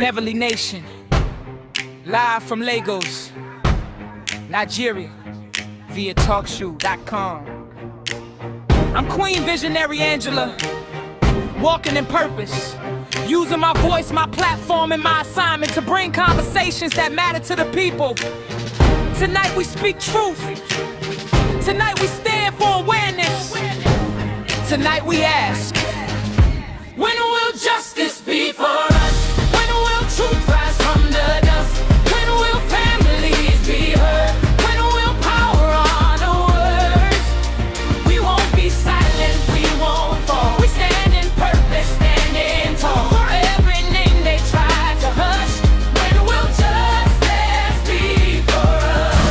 Beverly Nation, live from Lagos, Nigeria, via talkshoe.com. I'm Queen Visionary Angela, walking in purpose, using my voice, my platform, and my assignment to bring conversations that matter to the people. Tonight we speak truth. Tonight we stand for awareness. Tonight we ask, when will justice be for us? When will truth rise from the dust? When will families be heard? When will power honor words? We won't be silent, we won't fall. We stand in purpose, standing tall. For every name they try to hush, when will justice be for us?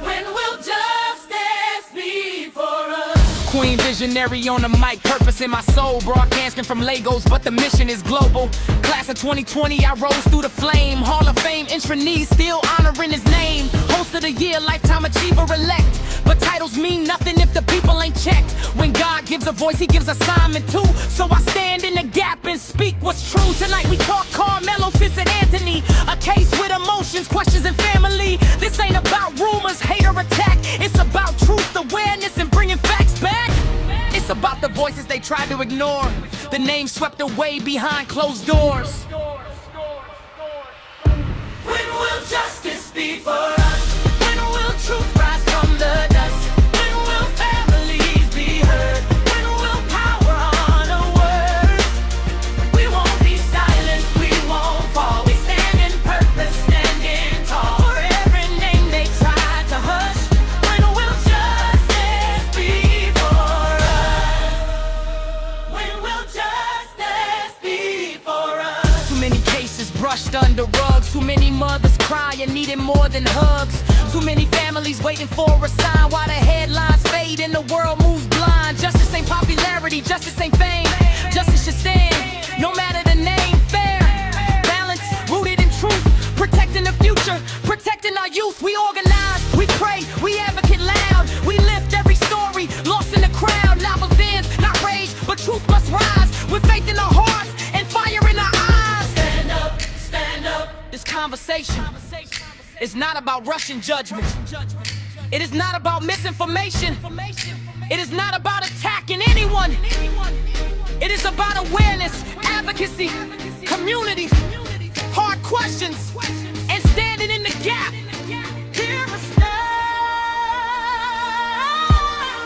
When will justice be for us? Queen Visionary on the mic, purpose in my soul, broadcasting from Lagos, but the mission is global. Class of 2020, I rose through the flame. Hall of Fame, intranees, still honoring his name. Host of the year, lifetime achiever elect. But titles mean nothing if the people ain't checked. When God gives a voice, he gives assignment too. So I stand in the gap and speak what's true. Tonight we talk Carmelo, Fitz, and Anthony. A case with emotions, questions, and family. This ain't about rumors, hate, or attack. It's about truth, awareness, and bringing facts back. It's about the voices they tried to ignore, the names swept away behind closed doors. When will justice be for us? When will truth rise from the dust? When will families be heard? When will power honor words? We won't be silent, we won't fall. We stand in purpose, standing tall. For every name they try to hush, when will justice be for us? When will justice be for us? Too many cases brushed under rugs. Too many mothers crying, needing more than hugs. Too many families waiting for a sign while the headlines fade and the world moves blind. Justice ain't popularity, justice ain't fame. Justice should stand, no matter the name. Fair, balance, rooted in truth. Protecting the future, protecting our youth. We organize, we pray, we advocate loud. We lift every story, lost in the crowd. Now revenge, not rage, but truth must rise. With faith in our hearts and fire in our eyes. Stand up, stand up. This conversation is not about rushing judgment. It is not about misinformation. It is not about attacking anyone. It is about awareness, advocacy, community, hard questions, and standing in the gap. Hear us now.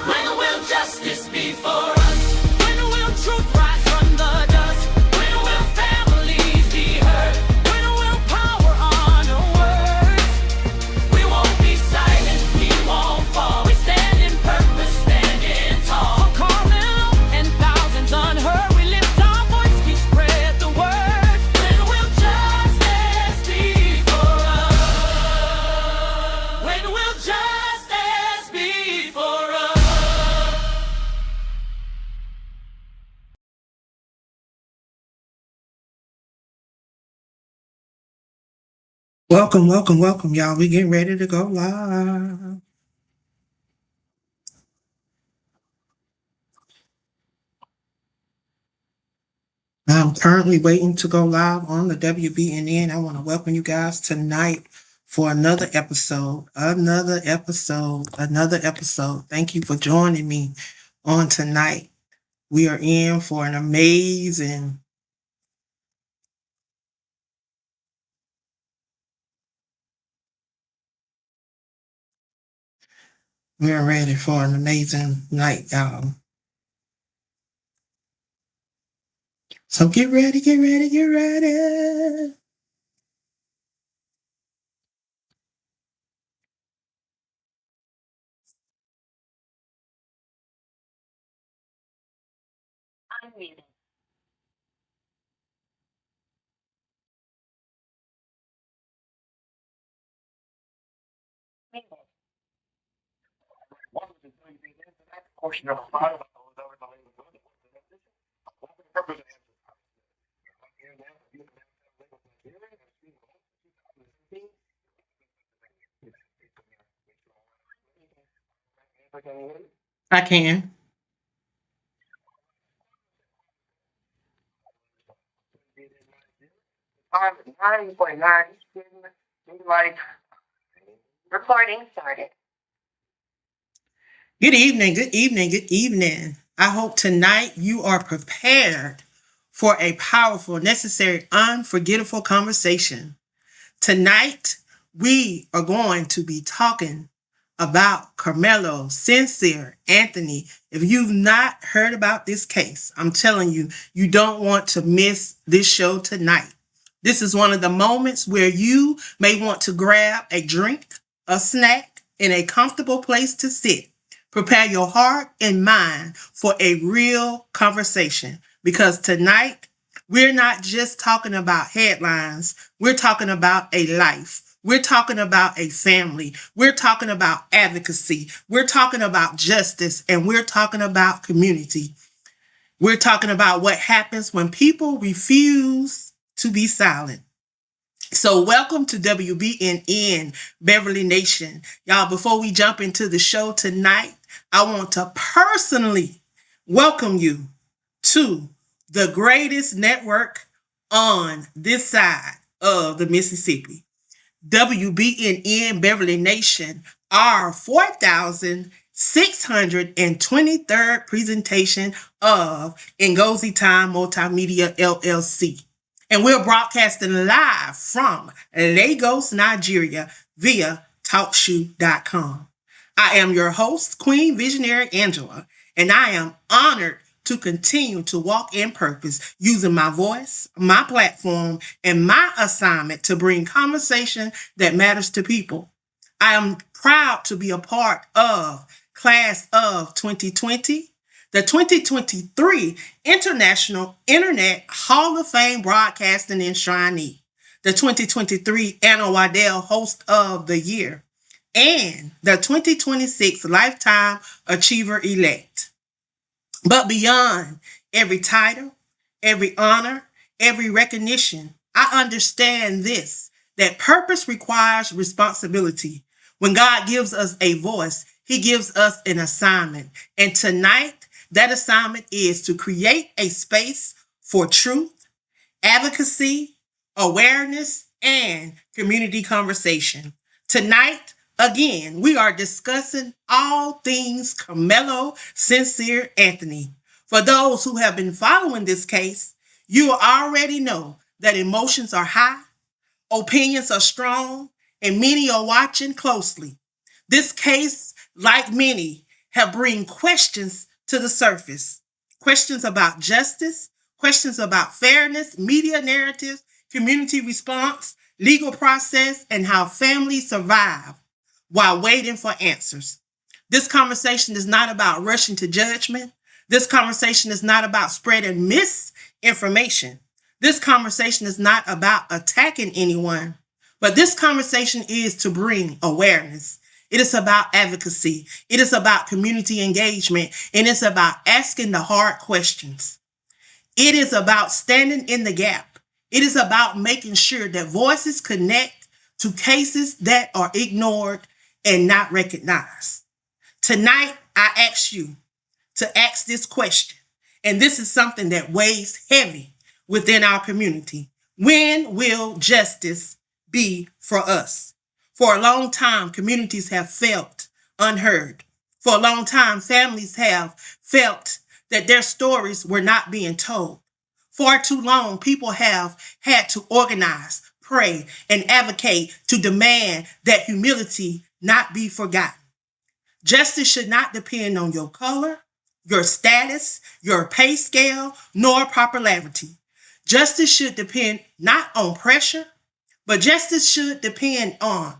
When will justice be for us? When will truth rise from the dust? When will families be heard? When will power honor words? We won't be silent, we won't fall. We stand in purpose, standing tall. For Carmel and thousands unheard, we lift our voice, we spread the word. When will justice be for us? When will justice be for us? Welcome, welcome, welcome, y'all. We getting ready to go live. I'm currently waiting to go live on the WBNN. I want to welcome you guys tonight for another episode. Thank you for joining me on tonight. We are in for an amazing we're ready for an amazing night, y'all. So get ready, get ready, get ready. I can. 9.9 like recording started. Good evening, good evening, good evening. I hope tonight you are prepared for a powerful, necessary, unforgettable conversation. Tonight, we are going to be talking about Carmelo Sincere Anthony. If you've not heard about this case, I'm telling you, you don't want to miss this show tonight. This is one of the moments where you may want to grab a drink, a snack, in a comfortable place to sit. Prepare your heart and mind for a real conversation because tonight we're not just talking about headlines. We're talking about a life. We're talking about a family. We're talking about advocacy. We're talking about justice, and we're talking about community. We're talking about what happens when people refuse to be silent. So welcome to WBNN Beverly Nation. Y'all, before we jump into the show tonight, I want to personally welcome you to the greatest network on this side of the Mississippi. WBNN Beverly Nation, our 4,623rd presentation of Ngozi Time Multimedia LLC. And we're broadcasting live from Lagos, Nigeria via TalkShoe.com. I am your host, Queen Visionary Angela, and I am honored to continue to walk in purpose using my voice, my platform, and my assignment to bring conversation that matters to people. I am proud to be a part of Class of 2020, the 2023 International Internet Hall of Fame Broadcasting Enshrinee, the 2023 Anna Waddell Host of the Year, and the 2026 Lifetime Achiever Elect. But beyond every title, every honor, every recognition, I understand this, that purpose requires responsibility. When God gives us a voice, He gives us an assignment. And tonight, that assignment is to create a space for truth, advocacy, awareness, and community conversation. Tonight, again, we are discussing all things Carmelo Sincere Anthony. For those who have been following this case, you already know that emotions are high, opinions are strong, and many are watching closely. This case, like many, have bring questions to the surface. Questions about justice, questions about fairness, media narratives, community response, legal process, and how families survive while waiting for answers. This conversation is not about rushing to judgment. This conversation is not about spreading misinformation. This conversation is not about attacking anyone, but this conversation is to bring awareness. It is about advocacy. It is about community engagement, and it's about asking the hard questions. It is about standing in the gap. It is about making sure that voices connect to cases that are ignored and not recognized. Tonight, I ask you to ask this question, and this is something that weighs heavy within our community. When will justice be for us? For a long time, communities have felt unheard. For a long time, families have felt that their stories were not being told. Far too long, people have had to organize, pray, and advocate to demand that humility not be forgotten. Justice should not depend on your color, your status, your pay scale, nor popularity. Justice should depend not on pressure, but justice should depend on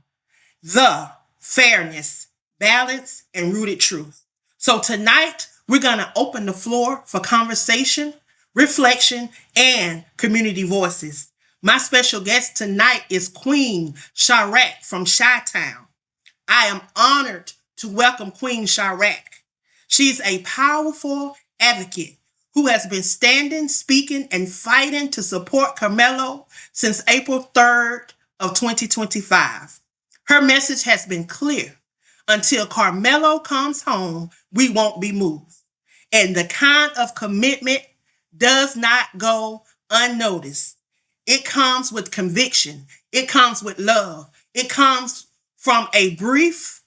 the fairness, balance, and rooted truth. So tonight, we're going to open the floor for conversation, reflection, and community voices. My special guest tonight is Queen Chirac from Chi-Town. I am honored to welcome Queen Chirac. She's a powerful advocate who has been standing, speaking, and fighting to support Carmelo since April 3rd of 2025. Her message has been clear. Until Carmelo comes home, we won't be moved. And the kind of commitment does not go unnoticed. It comes with conviction. It comes with love. It comes from a brief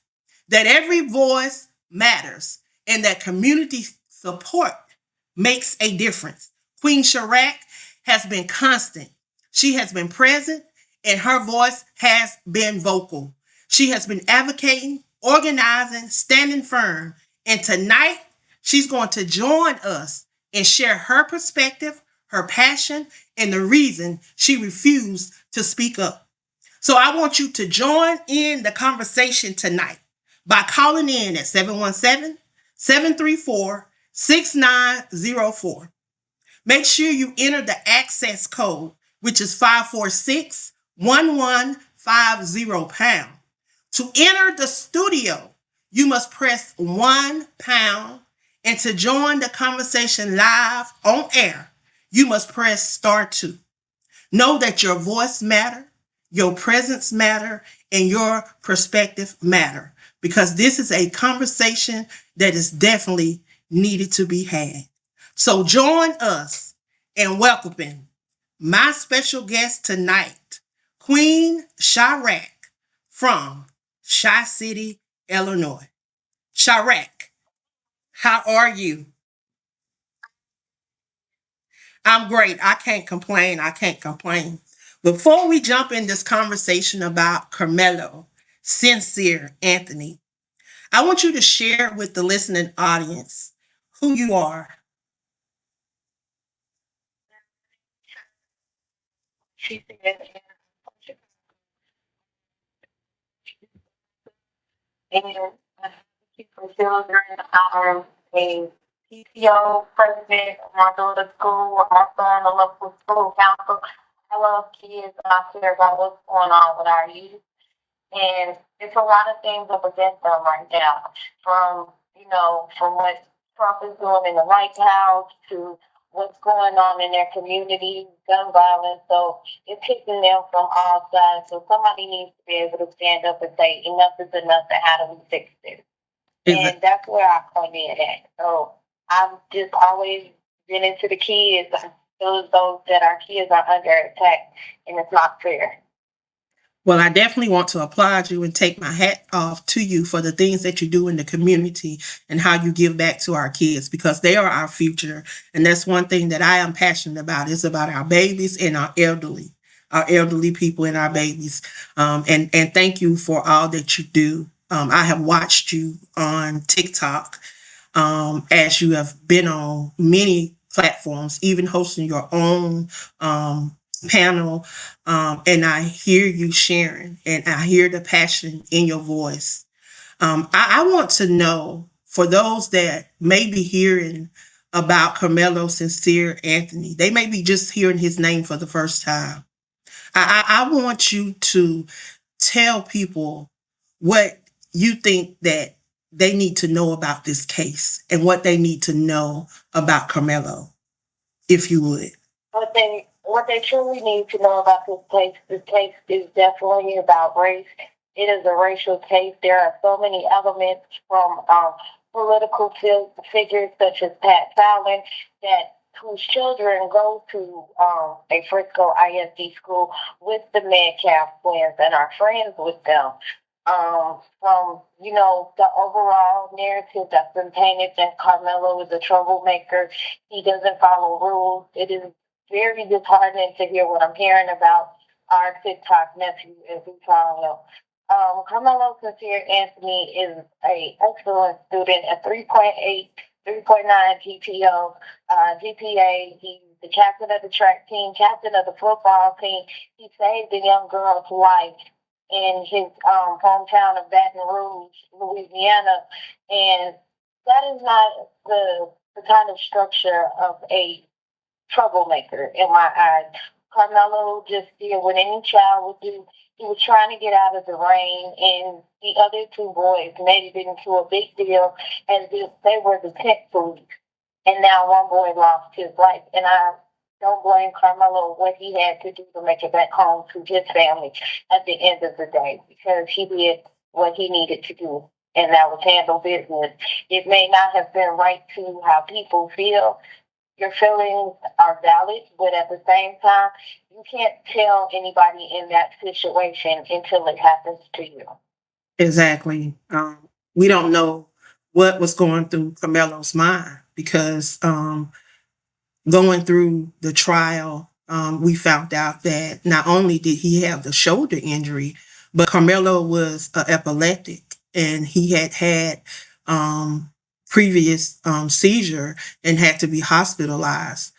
that every voice matters and that community support makes a difference. Queen Sharak has been constant. She has been present and her voice has been vocal. She has been advocating, organizing, standing firm. And tonight, she's going to join us and share her perspective, her passion, and the reason she refused to speak up. So I want you to join in the conversation tonight by calling in at 717-734-6904. Make sure you enter the access code, which is 546-1150 To enter the studio, you must press £1. And to join the conversation live on air, you must press *2. Know that your voice matters, your presence matter, and your perspective matter, because this is a conversation that is definitely needed to be had. So join us in welcoming my special guest tonight, Queen Sharak from Chi City, Illinois. Sharak, how are you? I'm great. I can't complain. I can't complain. Before we jump in this conversation about Carmelo, Sincere Anthony, I want you to share with the listening audience who you are. She said, and for children, I'm a PTO president of my daughter's school. I'm also on the local school council. I love kids and I care about what's going on with our youth. And it's a lot of things up against them right now, from from what Trump is doing in the White House to what's going on in their community, gun violence. So it's hitting them from all sides. So somebody needs to be able to stand up and say, enough is enough, and how do we fix this? Is it? And that's where I come in at. So I've just always been into the kids. I feel as though that our kids are under attack, and it's not fair. Well, I definitely want to applaud you and take my hat off to you for the things that you do in the community and how you give back to our kids, because they are our future. And that's one thing that I am passionate about, is about our babies and our elderly people and our babies. And thank you for all that you do. I have watched you on TikTok, as you have been on many platforms, even hosting your own panel. And I hear you sharing, and I hear the passion in your voice. I want to know, for those that may be hearing about Carmelo Sincere Anthony, they may be just hearing his name for the first time. I want you to tell people what you think that they need to know about this case and what they need to know about Carmelo, if you would. What they truly need to know about this case is definitely about race. It is a racial case. There are so many elements from political figures such as Pat Fallon, that whose children go to a Frisco ISD school with the Metcalf twins and are friends with them. From the overall narrative that's been painted that Carmelo is a troublemaker, he doesn't follow rules. It is very disheartening to hear what I'm hearing about our TikTok nephew, as we call him. Carmelo Sincere Anthony is a excellent student, a 3.8, 3.9 GPO, GPA. He's the captain of the track team, captain of the football team. He saved a young girl's life in his hometown of Baton Rouge, Louisiana, and that is not the kind of structure of a troublemaker in my eyes. Carmelo just did what any child would do. He was trying to get out of the rain, and the other two boys made it into a big deal as if they were the tent police. And now one boy lost his life, and I don't blame Carmelo what he had to do to make it back home to his family at the end of the day, because he did what he needed to do, and that was handle business. It may not have been right to how people feel. Your feelings are valid, but at the same time, you can't tell anybody in that situation until it happens to you. Exactly. We don't know what was going through Carmelo's mind because going through the trial, we found out that not only did he have the shoulder injury, but Carmelo was epileptic and he had had previous seizure and had to be hospitalized.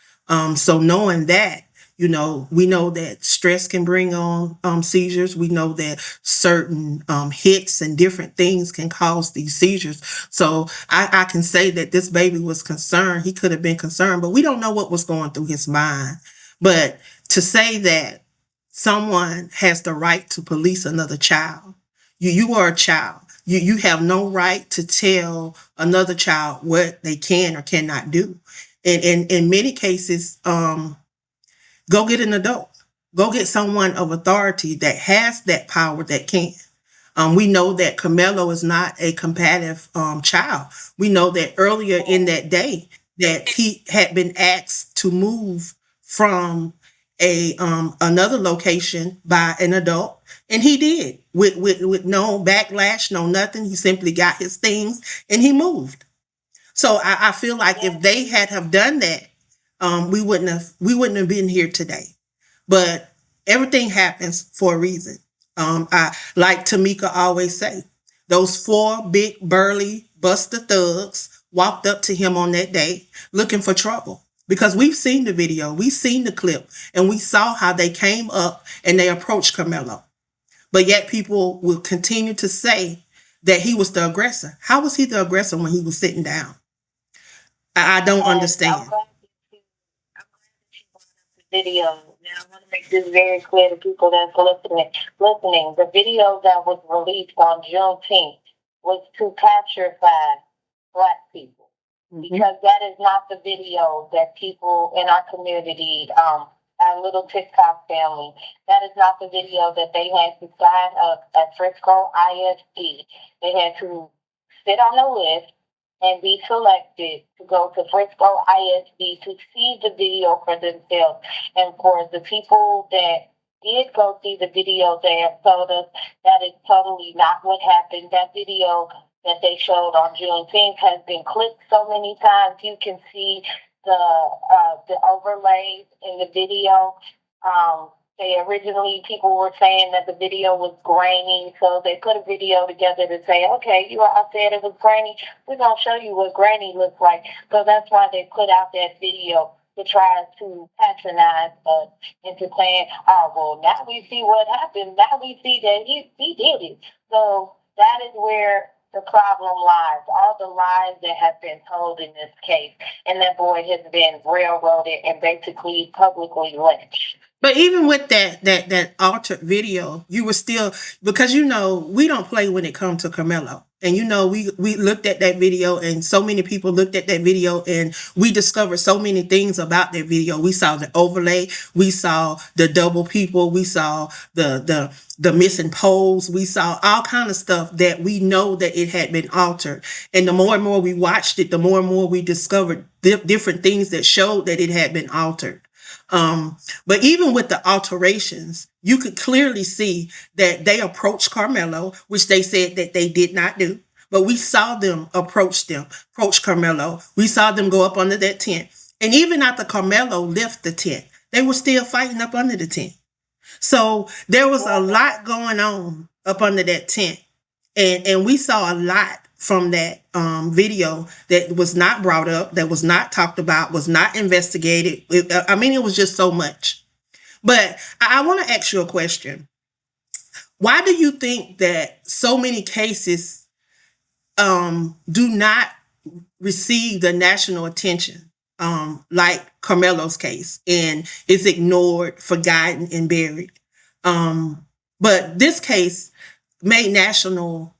So knowing that, we know that stress can bring on seizures. We know that certain hits and different things can cause these seizures. So I can say that this baby was concerned. He could have been concerned, but we don't know what was going through his mind. But to say that someone has the right to police another child, you are a child. You have no right to tell another child what they can or cannot do. And in many cases, go get an adult. Go get someone of authority that has that power that can. We know that Carmelo is not a combative child. We know that earlier in that day that he had been asked to move from a another location by an adult, and he did with no backlash, no nothing. He simply got his things and he moved. So I feel like if they had have done that, we wouldn't have been here today. But everything happens for a reason. I like Tamika always say, those four big burly Buster thugs walked up to him on that day looking for trouble. Because we've seen the video, we've seen the clip, and we saw how they came up and they approached Carmelo. But yet people will continue to say that he was the aggressor. How was he the aggressor when he was sitting down? I don't And understand. I'm glad that you brought up the video. Now I want to make this very clear to people that's listening. The video that was released on Juneteenth was to pacify Black people, Mhm. because that is not the video that people in our community, our little TikTok family, that is not the video that they had to sign up at Frisco ISD. They had to sit on the list and be selected to go to Frisco ISD to see the video for themselves. And for the people that did go see the video, they have told us that is totally not what happened. That video that they showed on Juneteenth has been clipped so many times. You can see the overlays in the video. They originally, people were saying that the video was grainy, so they put a video together to say, okay, you all said it was grainy. We're going to show you what grainy looks like. So that's why they put out that video to try to patronize us into saying, oh, well, now we see what happened. Now we see that he did it. So that is where the problem lies. All the lies that have been told in this case. And that boy has been railroaded and basically publicly lynched. But even with that altered video, you were still, because we don't play when it comes to Carmelo. And we looked at that video and so many people looked at that video and we discovered so many things about that video. We saw the overlay, we saw the double people, we saw the missing poles, we saw all kind of stuff that we know that it had been altered. And the more and more we watched it, the more and more we discovered different things that showed that it had been altered. But even with the alterations, you could clearly see that they approached Carmelo, which they said that they did not do. But we saw them approach Carmelo. We saw them go up under that tent. And even after Carmelo left the tent, they were still fighting up under the tent. So there was a lot going on up under that tent. And we saw a lot from that video that was not brought up, that was not talked about, was not investigated. It was just so much. But I want to ask you a question. Why do you think that so many cases do not receive the national attention, like Carmelo's case, and is ignored, forgotten, and buried? But this case made national.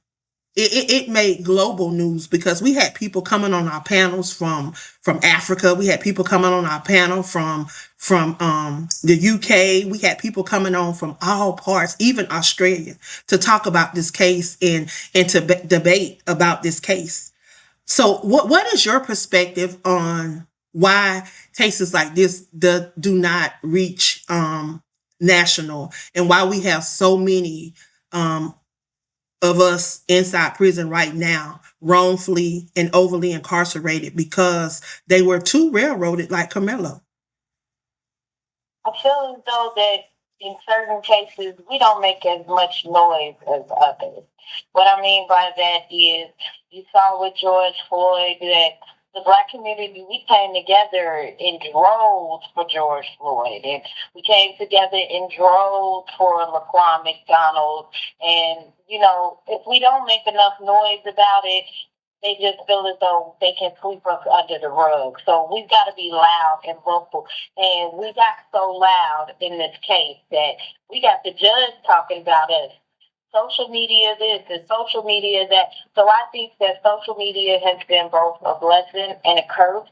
It made global news because we had people coming on our panels from Africa. We had people coming on our panel from the UK. We had people coming on from all parts, even Australia, to talk about this case and to debate about this case. So what is your perspective on why cases like this do not reach national, and why we have so many of us inside prison right now, wrongfully and overly incarcerated because they were too railroaded like Carmelo. I feel as though that in certain cases we don't make as much noise as others. What I mean by that is you saw with George Floyd that the black community we came together in droves for George Floyd, and we came together in droves for Laquan McDonald. And if we don't make enough noise about it, they just feel as though they can sweep us under the rug. So we've got to be loud and vocal. And we got so loud in this case that we got the judge talking about us. Social media this and social media that. So I think that social media has been both a blessing and a curse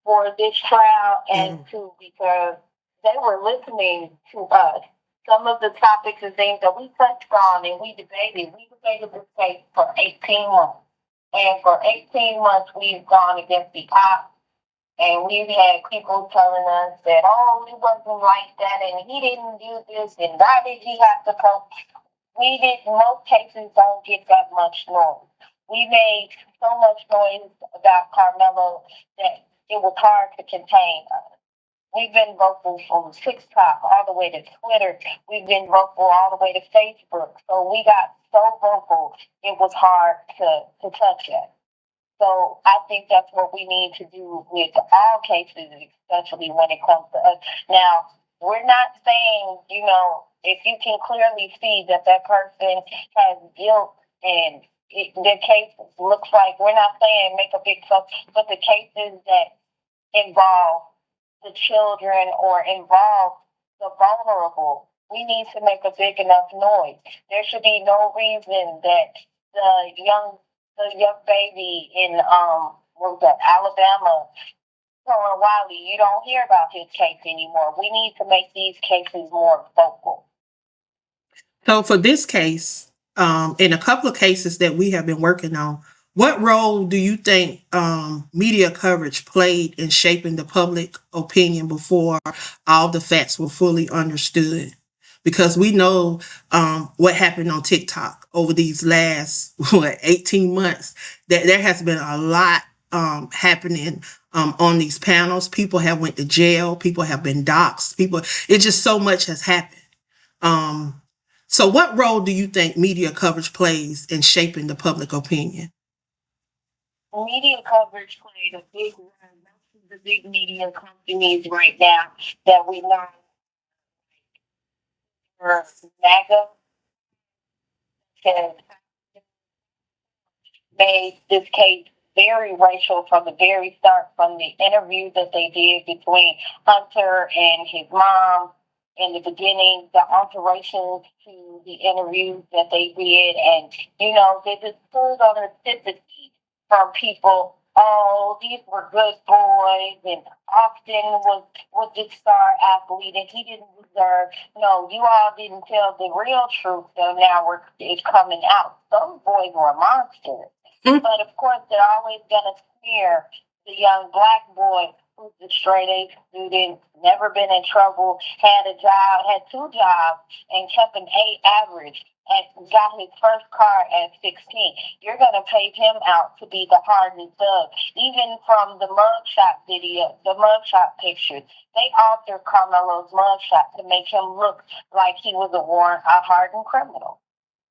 for this trial, and two, because they were listening to us. Some of the topics and things that we touched on and we debated this case for 18 months. And for 18 months, we've gone against the cops, and we've had people telling us that, oh, it wasn't like that, and he didn't do this, and why did he have to come? We did, most cases don't get that much noise. We made so much noise about Carmelo that it was hard to contain us. We've been vocal from TikTok all the way to Twitter. We've been vocal all the way to Facebook. So we got so vocal, it was hard to touch us. So I think that's what we need to do with all cases, especially when it comes to us. Now, we're not saying, if you can clearly see that that person has guilt and their case looks like, we're not saying make a big fuss, but the cases that involve the children or involve the vulnerable, we need to make a big enough noise. There should be no reason that the young baby in what was that, Alabama, Colin Wiley, you don't hear about his case anymore. We need to make these cases more vocal. So for this case, in a couple of cases that we have been working on, what role do you think media coverage played in shaping the public opinion before all the facts were fully understood? Because we know what happened on TikTok over these last 18 months, that there has been a lot happening on these panels. People have went to jail. People have been doxxed. It's just so much has happened. So what role do you think media coverage plays in shaping the public opinion? Media coverage played a big role. Most of the big media companies right now that we know are MAGA has made this case very racial from the very start, from the interview that they did between Hunter and his mom in the beginning, the alterations to the interviews that they did, and they just pulled on their sympathy from people. Oh, these were good boys, and Austin was the star athlete, and he didn't deserve. No, you all didn't tell the real truth, so now it's coming out. Those boys were monsters. But of course, they're always gonna smear the young black boy who's a straight A student, never been in trouble, had two jobs, and kept an A average, and got his first car at 16. You're going to pave him out to be the hardened thug. Even from the mugshot video, the mugshot pictures, they altered Carmelo's mugshot to make him look like he was a hardened criminal.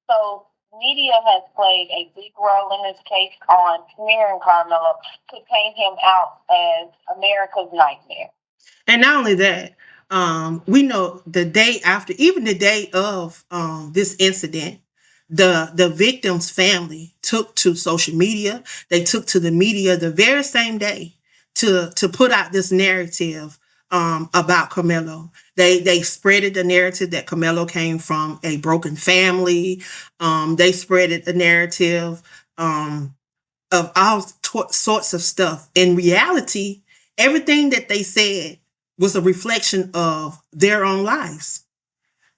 So media has played a big role in this case on smearing Carmelo to paint him out as America's nightmare. And not only that, we know the day after, even the day of this incident, the victim's family took to social media. They took to the media the very same day to put out this narrative about Carmelo. They spreaded the narrative that Carmelo came from a broken family. They spreaded the narrative of all sorts of stuff. In reality, everything that they said was a reflection of their own lives.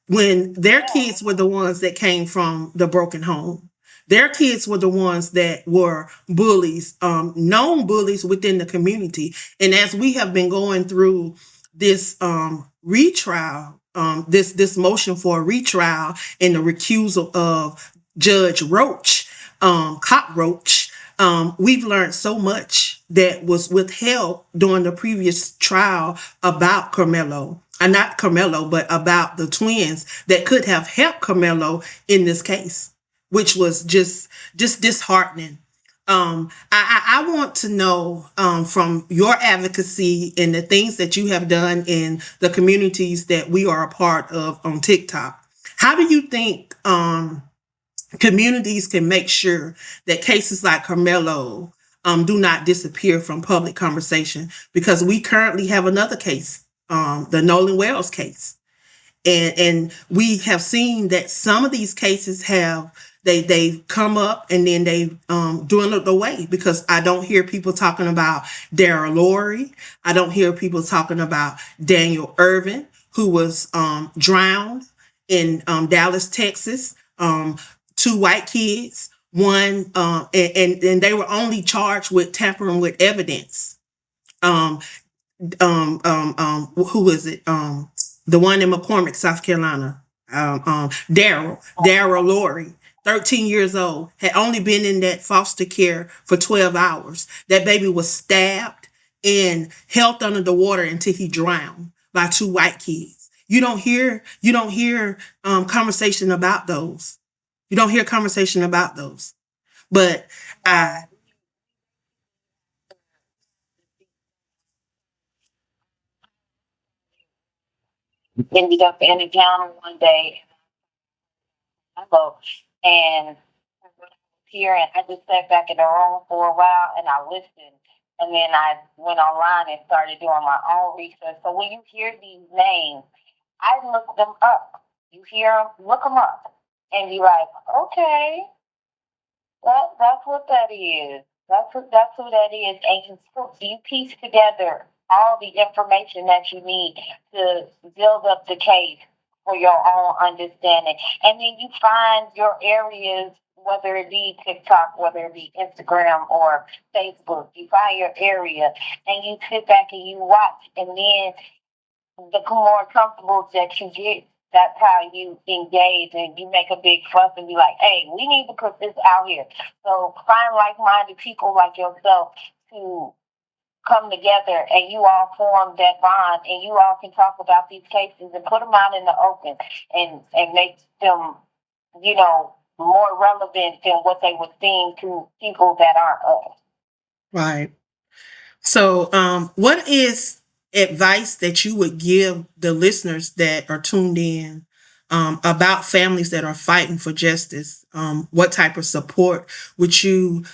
When their kids were the ones that came from the broken home, their kids were the ones that were bullies, known bullies within the community. And as we have been going through this retrial this motion for a retrial and the recusal of Judge Roach, Cockroach. We've learned so much that was withheld during the previous trial about Carmelo. Not Carmelo, but about the twins that could have helped Carmelo in this case, which was just disheartening. I want to know from your advocacy and the things that you have done in the communities that we are a part of on TikTok. How do you think communities can make sure that cases like Carmelo do not disappear from public conversation? Because we currently have another case, the Nolan Wells case, and we have seen that some of these cases have they come up and then they dwindled away, because I don't hear people talking about Daryl Lowry. I don't hear people talking about Daniel Irvin, who was drowned in Dallas, Texas. Two white kids, one and they were only charged with tampering with evidence. Um, who is it? The one in McCormick, South Carolina. Daryl Lowry, 13 years old, had only been in that foster care for 12 hours. That baby was stabbed and held under the water until he drowned by two white kids. You don't hear conversation about those. You don't hear conversation about those. But I Ended up in a town one day, and here, and I just sat back in the room for a while and I listened. And then I went online and started doing my own research. So when you hear these names, I look them up. You hear them, look them up, and be like, okay, that's what that is. That's who that is. And you piece together all the information that you need to build up the case for your own understanding. And then you find your areas, whether it be TikTok, whether it be Instagram or Facebook, you find your area and you sit back and you watch, and then the more comfortable that you get, that's how you engage and you make a big fuss and be like, hey, we need to put this out here. So find like minded people like yourself to come together and you all form that bond and you all can talk about these cases and put them out in the open and make them, more relevant than what they would seem to people that aren't us. right. So, what is advice that you would give the listeners that are tuned in about families that are fighting for justice? What type of support would you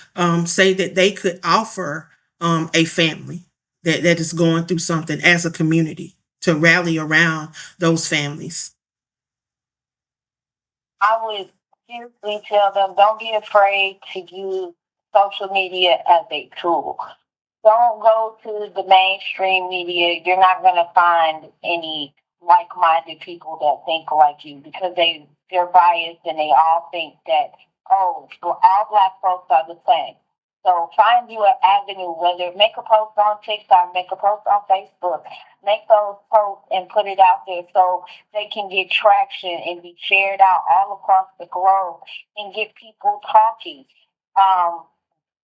say that they could offer a family that is going through something as a community to rally around those families? I would seriously tell them don't be afraid to use social media as a tool. Don't go to the mainstream media. You're not going to find any like-minded people that think like you because they're biased and they all think that, oh, well, all black folks are the same. So find you an avenue, whether make a post on TikTok, make a post on Facebook, make those posts and put it out there so they can get traction and be shared out all across the globe and get people talking. Um,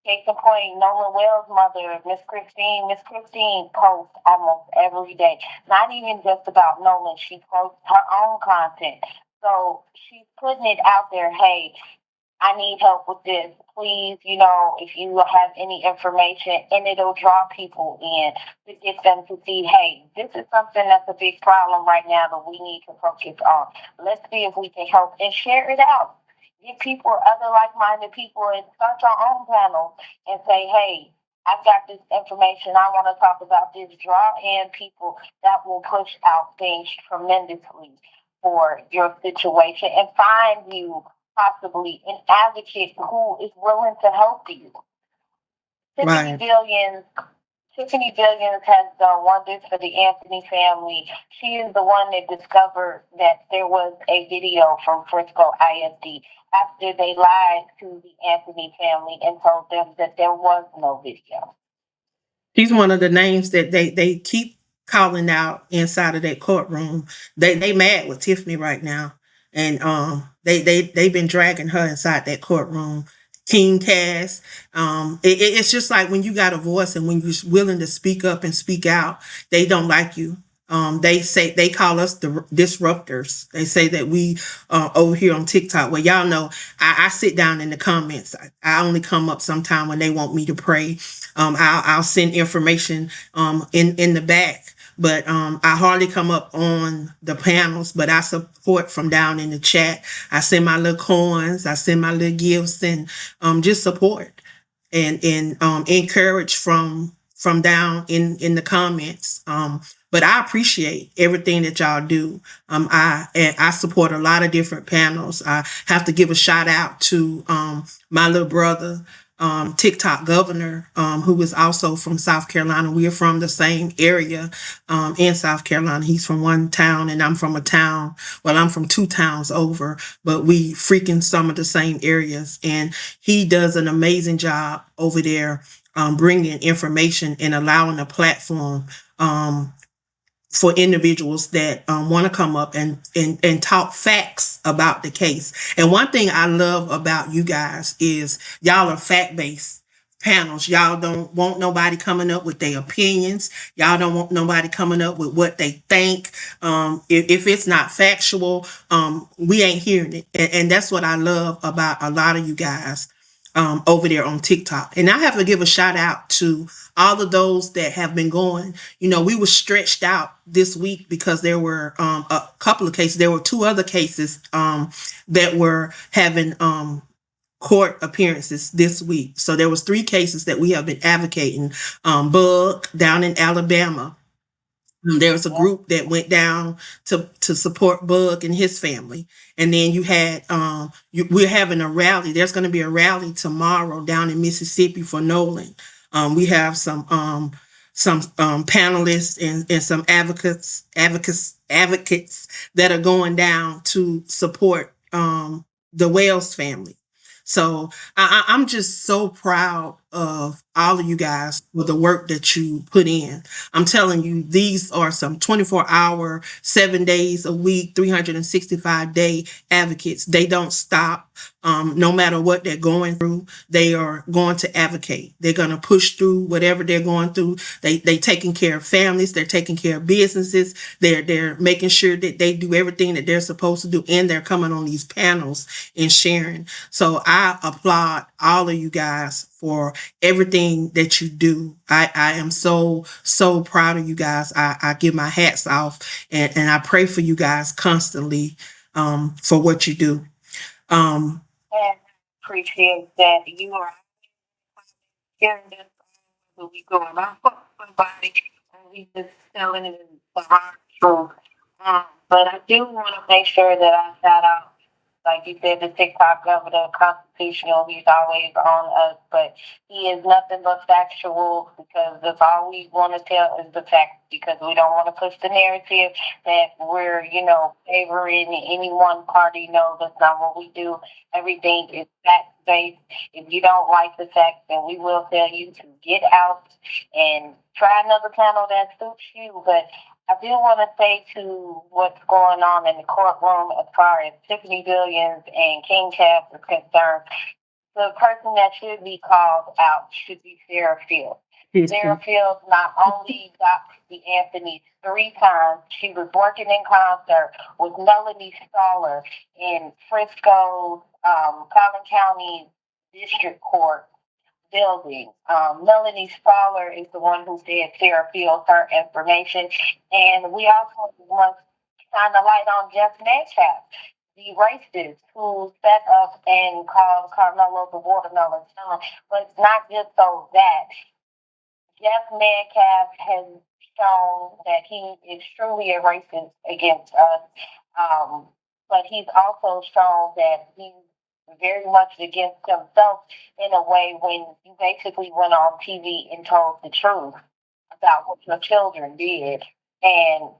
Case in point, Nolan Wells' mother, Miss Christine. Miss Christine posts almost every day. Not even just about Nolan. She posts her own content. So she's putting it out there. Hey, I need help with this. Please, if you have any information, and it'll draw people in to get them to see, hey, this is something that's a big problem right now that we need to focus on. Let's see if we can help and share it out. Get people, other like-minded people, and start your own panel and say, hey, I've got this information. I want to talk about this. Draw in people that will push out things tremendously for your situation and find you possibly an advocate who is willing to help you. Tiffany Right. Billions Tiffany Billions has done wonders for the Anthony family. She is the one that discovered that there was a video from Frisco ISD after they lied to the Anthony family and told them that there was no video. She's one of the names that they keep calling out inside of that courtroom. They mad with Tiffany right now, and they've been dragging her inside that courtroom. King Cass, it's just like when you got a voice and when you're willing to speak up and speak out, they don't like you. They say they call us the disruptors. They say that we over here on TikTok. Well, y'all know I sit down in the comments. I only come up sometime when they want me to pray. I'll send information in the back, but I hardly come up on the panels. But I support from down in the chat. I send my little coins. I send my little gifts and just support and encourage from down in the comments. But I appreciate everything that y'all do. I support a lot of different panels. I have to give a shout out to my little brother, TikTok governor, who is also from South Carolina. We are from the same area in South Carolina. He's from one town and I'm from a town. Well, I'm from two towns over, but we freaking some of the same areas. And he does an amazing job over there bringing information and allowing a platform for individuals that want to come up and talk facts about the case. And one thing I love about you guys is y'all are fact-based panels. Y'all don't want nobody coming up with their opinions. Y'all don't want nobody coming up with what they think. If it's not factual, we ain't hearing it. And that's what I love about a lot of you guys over there on TikTok. And I have to give a shout out to all of those that have been going. You know, we were stretched out this week because there were a couple of cases. There were two other cases that were having court appearances this week. So there was three cases that we have been advocating. Bug down in Alabama. There was a group that went down to support Bug and his family. And then you had we're having a rally. There's going to be a rally tomorrow down in Mississippi for Nolan. We have some panelists and some advocates that are going down to support the Wells family. So I'm just so proud of all of you guys for the work that you put in. I'm telling you, these are some 24-hour, 7 days a week, 365-day advocates. They don't stop. No matter what they're going through, they are going to advocate. They're going to push through whatever they're going through. They taking care of families. They're taking care of businesses. They're making sure that they do everything that they're supposed to do, and they're coming on these panels and sharing. So I applaud all of you guys for everything that you do. I am so proud of you guys. I give my hats off and I pray for you guys constantly for what you do. And appreciate that you are hearing this what we going on for somebody and we just telling it in the hard truth. But I do want to make sure that I shout out, like you said, the TikTok governor, constitutional. He's always on us, but he is nothing but factual because that's all we want to tell is the facts because we don't want to push the narrative that we're, favoring any one party. No, that's not what we do. Everything is fact based. If you don't like the facts, then we will tell you to get out and try another channel that suits you. But I do want to say to what's going on in the courtroom as far as Tiffany Williams and King Cass is concerned, the person that should be called out should be Sarah Fields. Sarah Fields not only got the Anthony 3 times, she was working in concert with Melanie Stoller in Frisco's Collin County District Court building. Melanie Stoller is the one who said Sarah Fields her information. And we also want to shine the light on Jeff Metcalf, the racist who set up and called Carmelo the watermelon son. But it's not just so that Jeff Metcalf has shown that he is truly a racist against us. But he's also shown that he's very much against himself in a way when you basically went on TV and told the truth about what your children did. And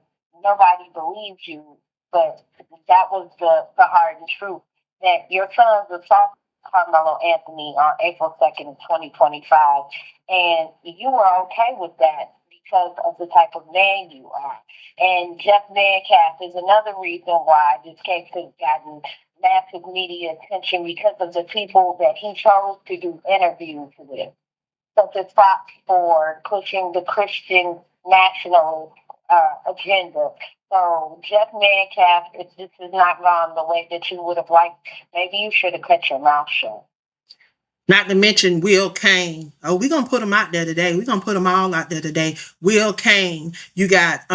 nobody believed you, but that was the hard truth that your sons assaulted Carmelo Anthony on April 2nd, 2025. And you were okay with that because of the type of man you are. And Jeff Metcalf is another reason why this case has gotten massive media attention because of the people that he chose to do interviews with, such as Fox for pushing the Christian national agenda. So Jeff Metcalf, if this has not gone the way that you would have liked, maybe you should have cut your mouth shut. Not to mention Will Kane. Oh, we're gonna put them out there today. We're gonna put them all out there today. Will Kane. You got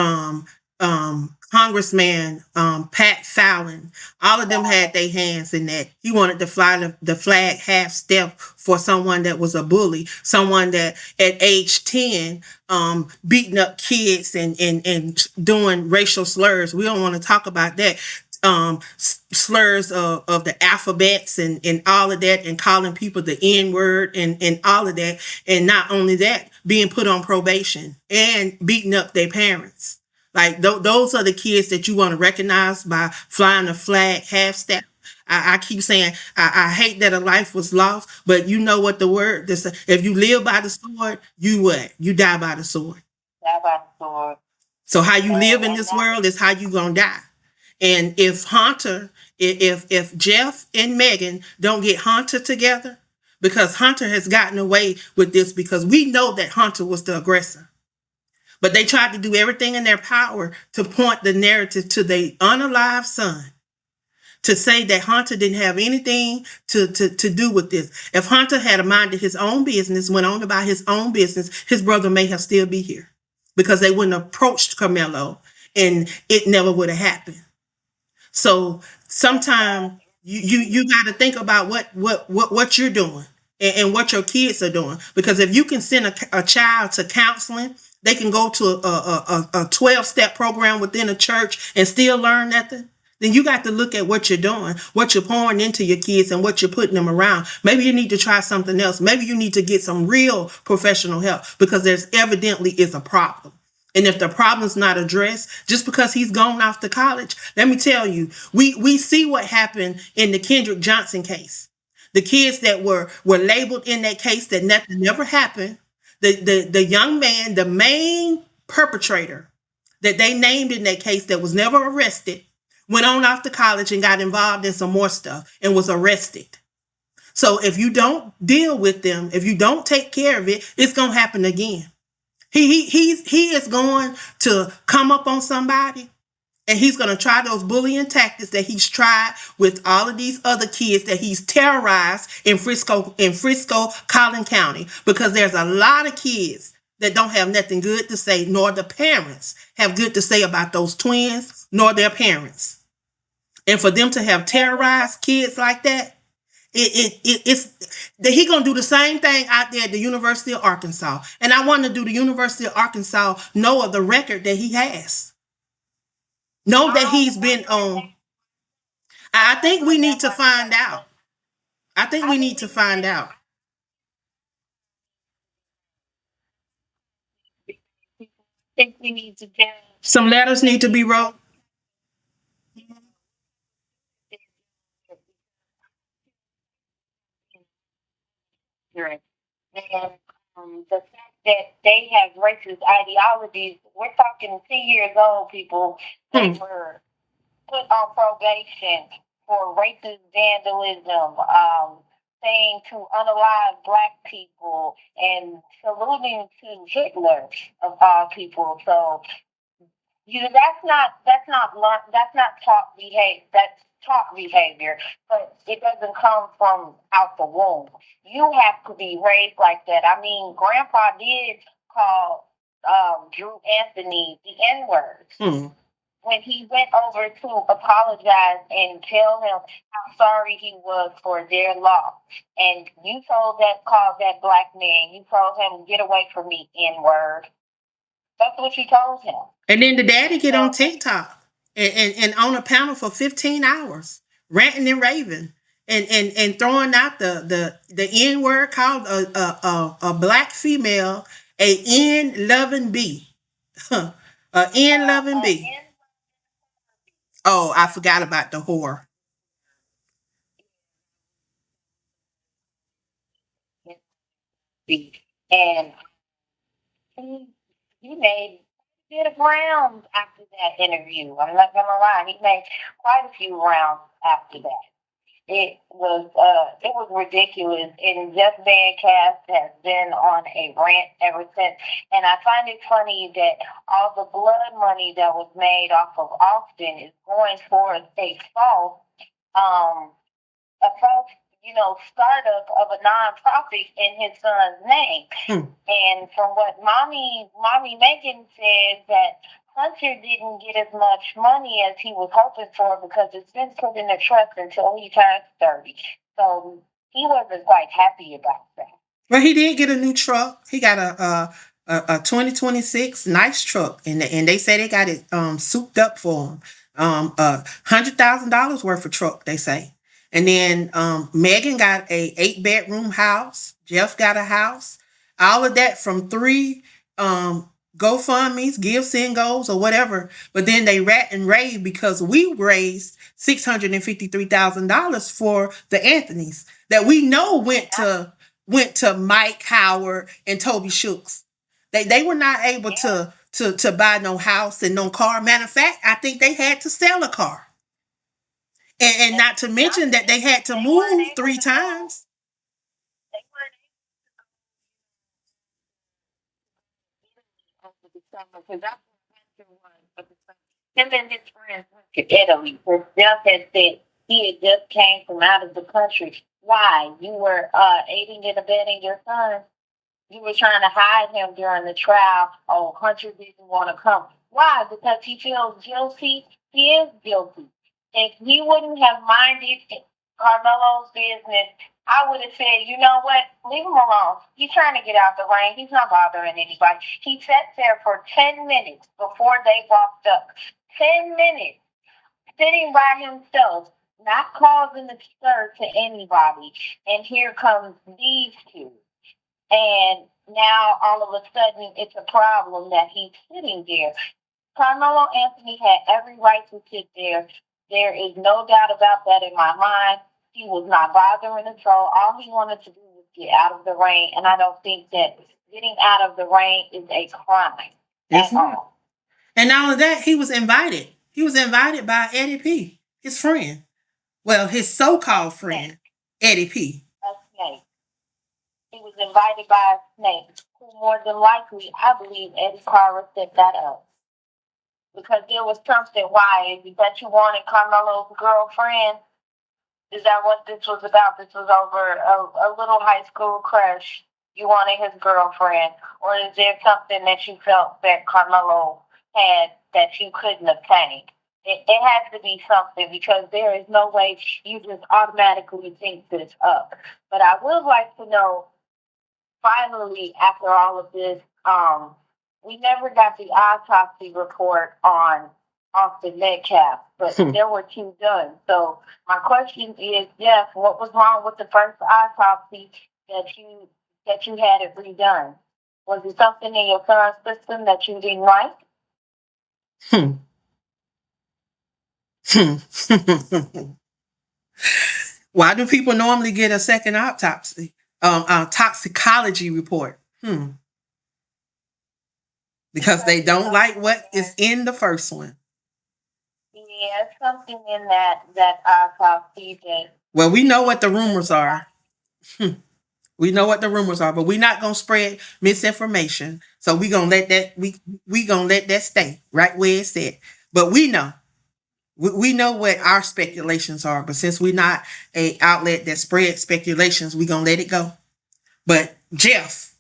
Congressman Pat Fallon. All of them had their hands in that. He wanted to fly the flag half step for someone that was a bully, someone that at age 10 beating up kids and doing racial slurs. We don't want to talk about that. Slurs of the alphabets and all of that, and calling people the N word and all of that. And not only that, being put on probation and beating up their parents. Like those are the kids that you want to recognize by flying the flag half step. I keep saying I hate that a life was lost, but you know what the word this, if you live by the sword, you what? You die by the sword. That about the sword. So how you live in this world is how you gonna die. And if Hunter, if Jeff and Megan don't get Hunter together, because Hunter has gotten away with this, because we know that Hunter was the aggressor. But they tried to do everything in their power to point the narrative to their unalive son, to say that Hunter didn't have anything to do with this. If Hunter had minded his own business, went on about his own business, his brother may have still be here, because they wouldn't have approached Carmelo and it never would have happened. So sometimes you got to think about what you're doing and what your kids are doing. Because if you can send a child to counseling, they can go to a 12-step program within a church and still learn nothing. Then you got to look at what you're doing, what you're pouring into your kids, and what you're putting them around. Maybe you need to try something else. Maybe you need to get some real professional help, because there's evidently is a problem. And if the problem's not addressed, just because he's gone off to college, let me tell you, we see what happened in the Kendrick Johnson case. The kids that were labeled in that case that nothing never happened. The young man, the main perpetrator that they named in that case that was never arrested, went on off to college and got involved in some more stuff and was arrested. So if you don't deal with them, if you don't take care of it, it's gonna happen again. He is going to come up on somebody, and he's going to try those bullying tactics that he's tried with all of these other kids that he's terrorized in Frisco, Collin County, because there's a lot of kids that don't have nothing good to say, nor the parents have good to say about those twins, nor their parents. And for them to have terrorized kids like that, it's that he gonna do the same thing out there at the University of Arkansas. And I want to do the University of Arkansas know of the record that he has. Know that he's been on. I think we need to find out. I think we need to find out. I think we need to get Some letters need to be wrote. accurate. And the fact that they have racist ideologies, we're talking 10 years old people, they Hmm. were put on probation for racist vandalism, saying to unalive black people and saluting to Hitler of all people. So that's not taught behavior. That's taught behavior, but it doesn't come from out the womb. You have to be raised like that. I mean, Grandpa did call Drew Anthony the N word Hmm. when he went over to apologize and tell him how sorry he was for their loss. And you called that black man. You told him, "Get away from me, N word." That's what you told him. And then the daddy get on So TikTok and on a panel for 15 hours, ranting and raving, and throwing out the N word, called a black female a N loving B. A N loving B. Oh, I forgot about the whore. and he made a bit of rounds after that interview. I'm not gonna lie, he made quite a few rounds after that. It was ridiculous, and Jeff Van Cast has been on a rant ever since. And I find it funny that all the blood money that was made off of Austin is going towards um a false, startup of a nonprofit in his son's name. Hmm. And from what mommy Megan says that Hunter didn't get as much money as he was hoping for because it's been put in a trust until he turns 30. So he wasn't quite happy about that. Well, he did get a new truck. He got a 2026 nice truck, and they say they got it souped up for him. $100,000 worth of truck, they say. And then Megan got a 8-bedroom house. Jeff got a house. All of that from 3 GoFundMe's, Give, Send, Goes, or whatever. But then they rat and rave because we raised $653,000 for the Anthonys that we know went to Mike Howard and Toby Shooks. They were not able to buy no house and no car. Matter of fact, I think they had to sell a car. And not to mention that they had to move 3 times. They weren't able to go because that's what Hunter was. Him and his friends went to Italy. Because Jeff had said he had just came from out of the country. Why? You were aiding and abetting your son. You were trying to hide him during the trial. Oh, Hunter didn't want to come. Why? Because he feels guilty. He is guilty. If he wouldn't have minded Carmelo's business, I would have said, you know what? Leave him alone. He's trying to get out the rain. He's not bothering anybody. He sat there for 10 minutes before they walked up. 10 minutes. Sitting by himself, not causing a stir to anybody. And here comes these two. And now all of a sudden it's a problem that he's sitting there. Carmelo Anthony had every right to sit there. There is no doubt about that in my mind. He was not bothering the troll. All he wanted to do was get out of the rain, and I don't think that getting out of the rain is a crime That's at not. all. And not only that, he was invited. He was invited by Eddie P, his friend. Well, his so-called friend, Eddie P. A snake. He was invited by a snake, who more than likely, I believe Eddie Carter set that up. Because there was something. Why? Is it that you wanted Carmelo's girlfriend? Is that what this was about? This was over a little high school crush. You wanted his girlfriend. Or is there something that you felt that Carmelo had that you couldn't obtain? It has to be something because there is no way you just automatically think this up. But I would like to know, finally, after all of this, we never got the autopsy report on Austin Metcalf, but there were 2 done. So my question is, Jeff, what was wrong with the first autopsy that you had it redone? Was it something in your son's system that you didn't like? Hmm. Why do people normally get a second autopsy? Toxicology report. Because they don't like what is in the first one. Yeah, something in that autopsy that. Well, we know what the rumors are. We know what the rumors are, but we're not gonna spread misinformation. So we gonna let that we gonna let that stay right where it's at. But we know. We know what our speculations are, but since we're not a outlet that spreads speculations, we're gonna let it go. But Jeff,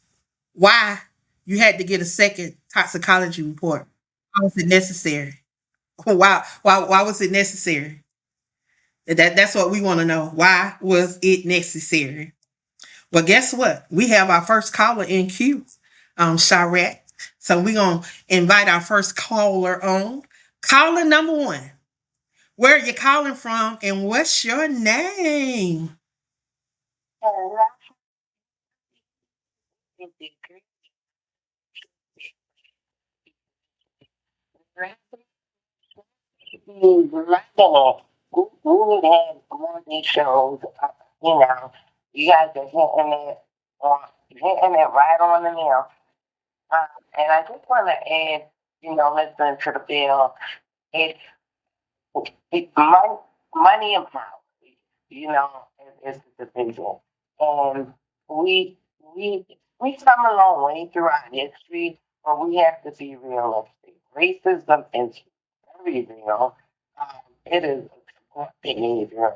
why you had to get a second toxicology report? Why was it necessary? Why was it necessary? That's what we want to know. Why was it necessary? Well, guess what? We have our first caller in queue, Charette. So we're gonna invite our first caller on. Caller number 1. Where are you calling from and what's your name? We need to have more of these shows. You know, you guys are hitting it right on the nail. And I just want to add, listening to the bill, it's money and power, you know, is the division. And we we we come a long way throughout history, but we have to be realistic. Racism is very real. It is a behavior,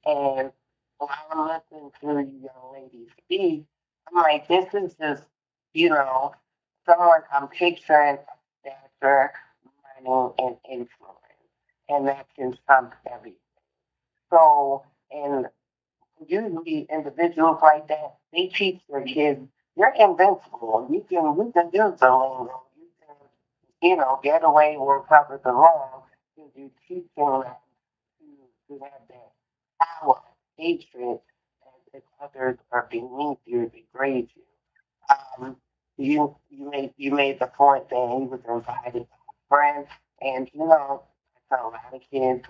and while I'm listening to you young ladies speak, I'm like, this is just, you know, someone I'm picturing stature, money, and influence, and that can trump everything. So, and usually individuals like that, they teach their kids, you're invincible. You can do the lingo. You can, get away with cover the wrong because you teach them to have that power, hatred, as if others are beneath you, degrade you. You made the point that he was invited by a friend, and I tell a lot of kids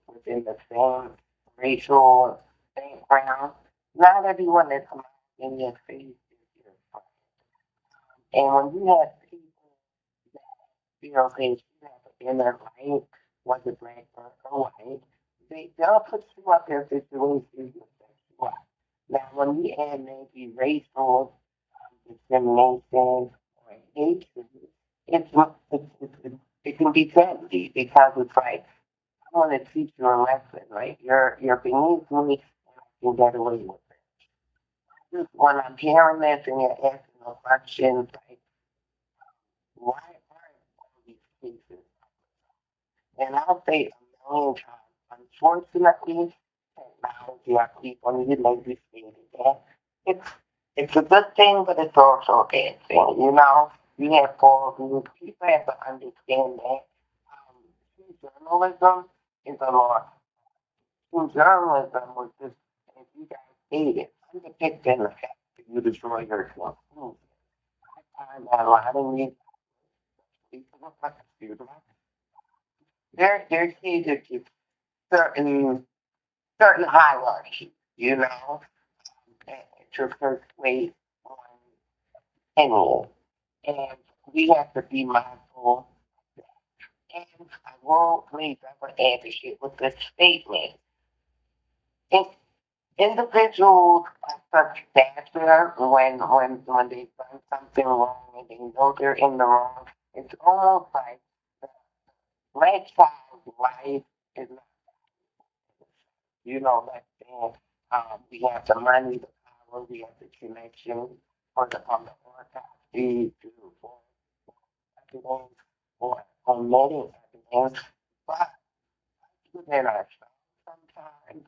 within the same racial background, not everyone that comes in your face is your friend. And when you have people that say you have an inner light, whether black or white, they'll put you up in situations that you are. Now, when we add maybe racial discrimination or hatred, it can be deadly because it's like, I want to teach you a lesson, right? You're beneath me, and I can get away with it. Just when I'm hearing this and you're asking the questions like, why aren't all these cases? And I'll say a million times, unfortunately, technology, I keep on you maybe stated that it's it's a good thing, but it's also a bad thing. You have falls, people have to understand that. True journalism is a loss. True journalism was just, as you guys stated, undepicting the fact that you destroy yourself. I find that a lot of these people, excuse me, they're catered to certain certain hierarchy, and to persuade on anyone. And we have to be mindful. And I will please I would advocate with this statement. If individuals are such stature when they've done something wrong and they know they're in the wrong, it's almost like the black child's life is not, like saying, we have the money, the power, we have the connection for the autopsy to for evidence or omitting evidence, but within ourselves sometimes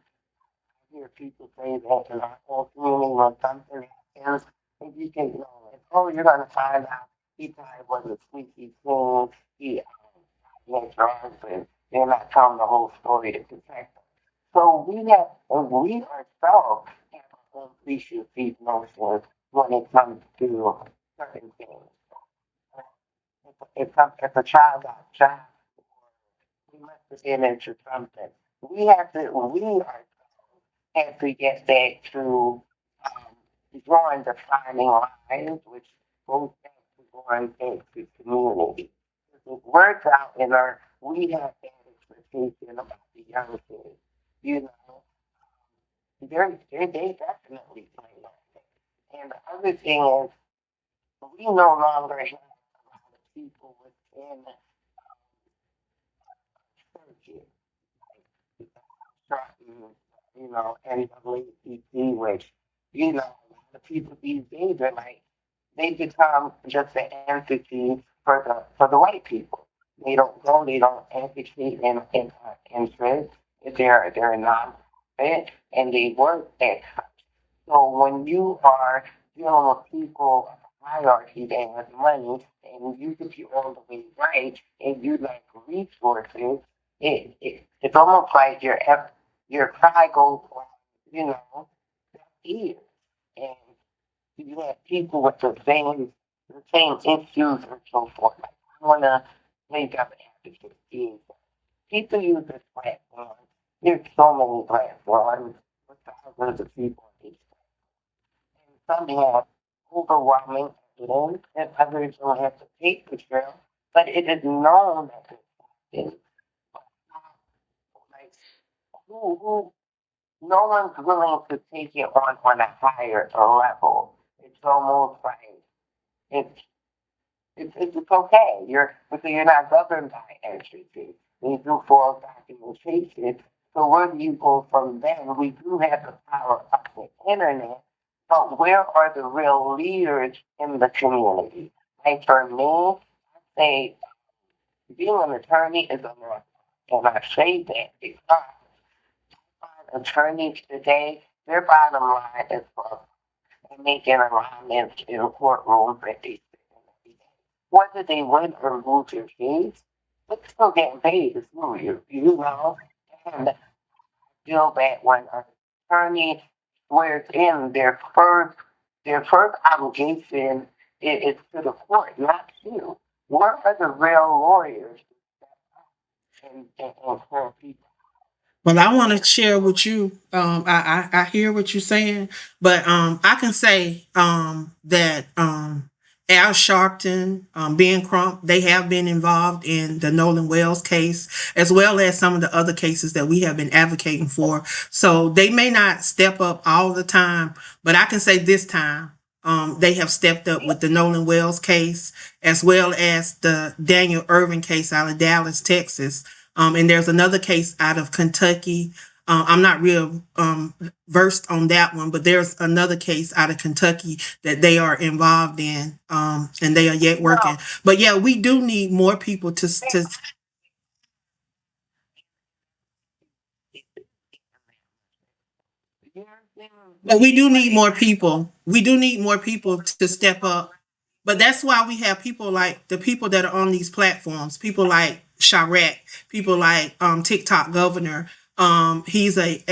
hear people say that in our whole community when something happens, and you can know it. Oh, you're going to find out he probably was a sneaky fool. He had drugs, and they're not telling the whole story to protect them. So we ourselves have our own preconceived notions when it comes to certain things. If a child got shot, we must have been into something. We have to get back to drawing defining lines, which goes back to drawing back to community. It works out in our, we have that expectation about the young kids. You know, they definitely play that. And the other thing is, we no longer have a lot of people within churches, like certain, NAACP, which, a lot of people these days are like, they become just an entity for the white people. They don't go, they don't advocate in interest. They're not fit, and they work that. So when you are dealing with people of a hierarchy that has money, and you think you're all the way right, and you like resources, it's almost like your cry goes on, deaf ears. And you have people with the same issues and so forth. Like, I want to make up advocates. People use this platform. There's so many platforms with thousands of people on each. And some have overwhelming in, and others don't have to pay the trail. But it is known that it's like who no one's willing to take it on a higher level. It's almost like it's it's okay. You're because you're not governed by entropy. We do full documentation. So where do you go from there? We do have the power of the internet, but where are the real leaders in the community? Like for me, I say being an attorney is a must. And I say that because attorneys today, their bottom line is for making alignments in courtrooms that they sit in every day. Whether they win or lose their case, they're still getting paid to sue you, you know? And I feel that when an attorney swears in their first obligation is to the court, not you. Where are the real lawyers and for people? Well, I want to share with you. I hear what you're saying, but I can say that Al Sharpton, Ben Crump, they have been involved in the Nolan Wells case, as well as some of the other cases that we have been advocating for. So they may not step up all the time, but I can say this time. They have stepped up with the Nolan Wells case, as well as the Daniel Irvin case out of Dallas, Texas. And there's another case out of Kentucky. I'm not real versed on that one, but there's another case out of Kentucky that they are involved in, and they are yet working. But yeah, we do need more people to. But we do need more people. We do need more people to step up. But that's why we have people like the people that are on these platforms, people like Charette, people like TikTok Governor. He's a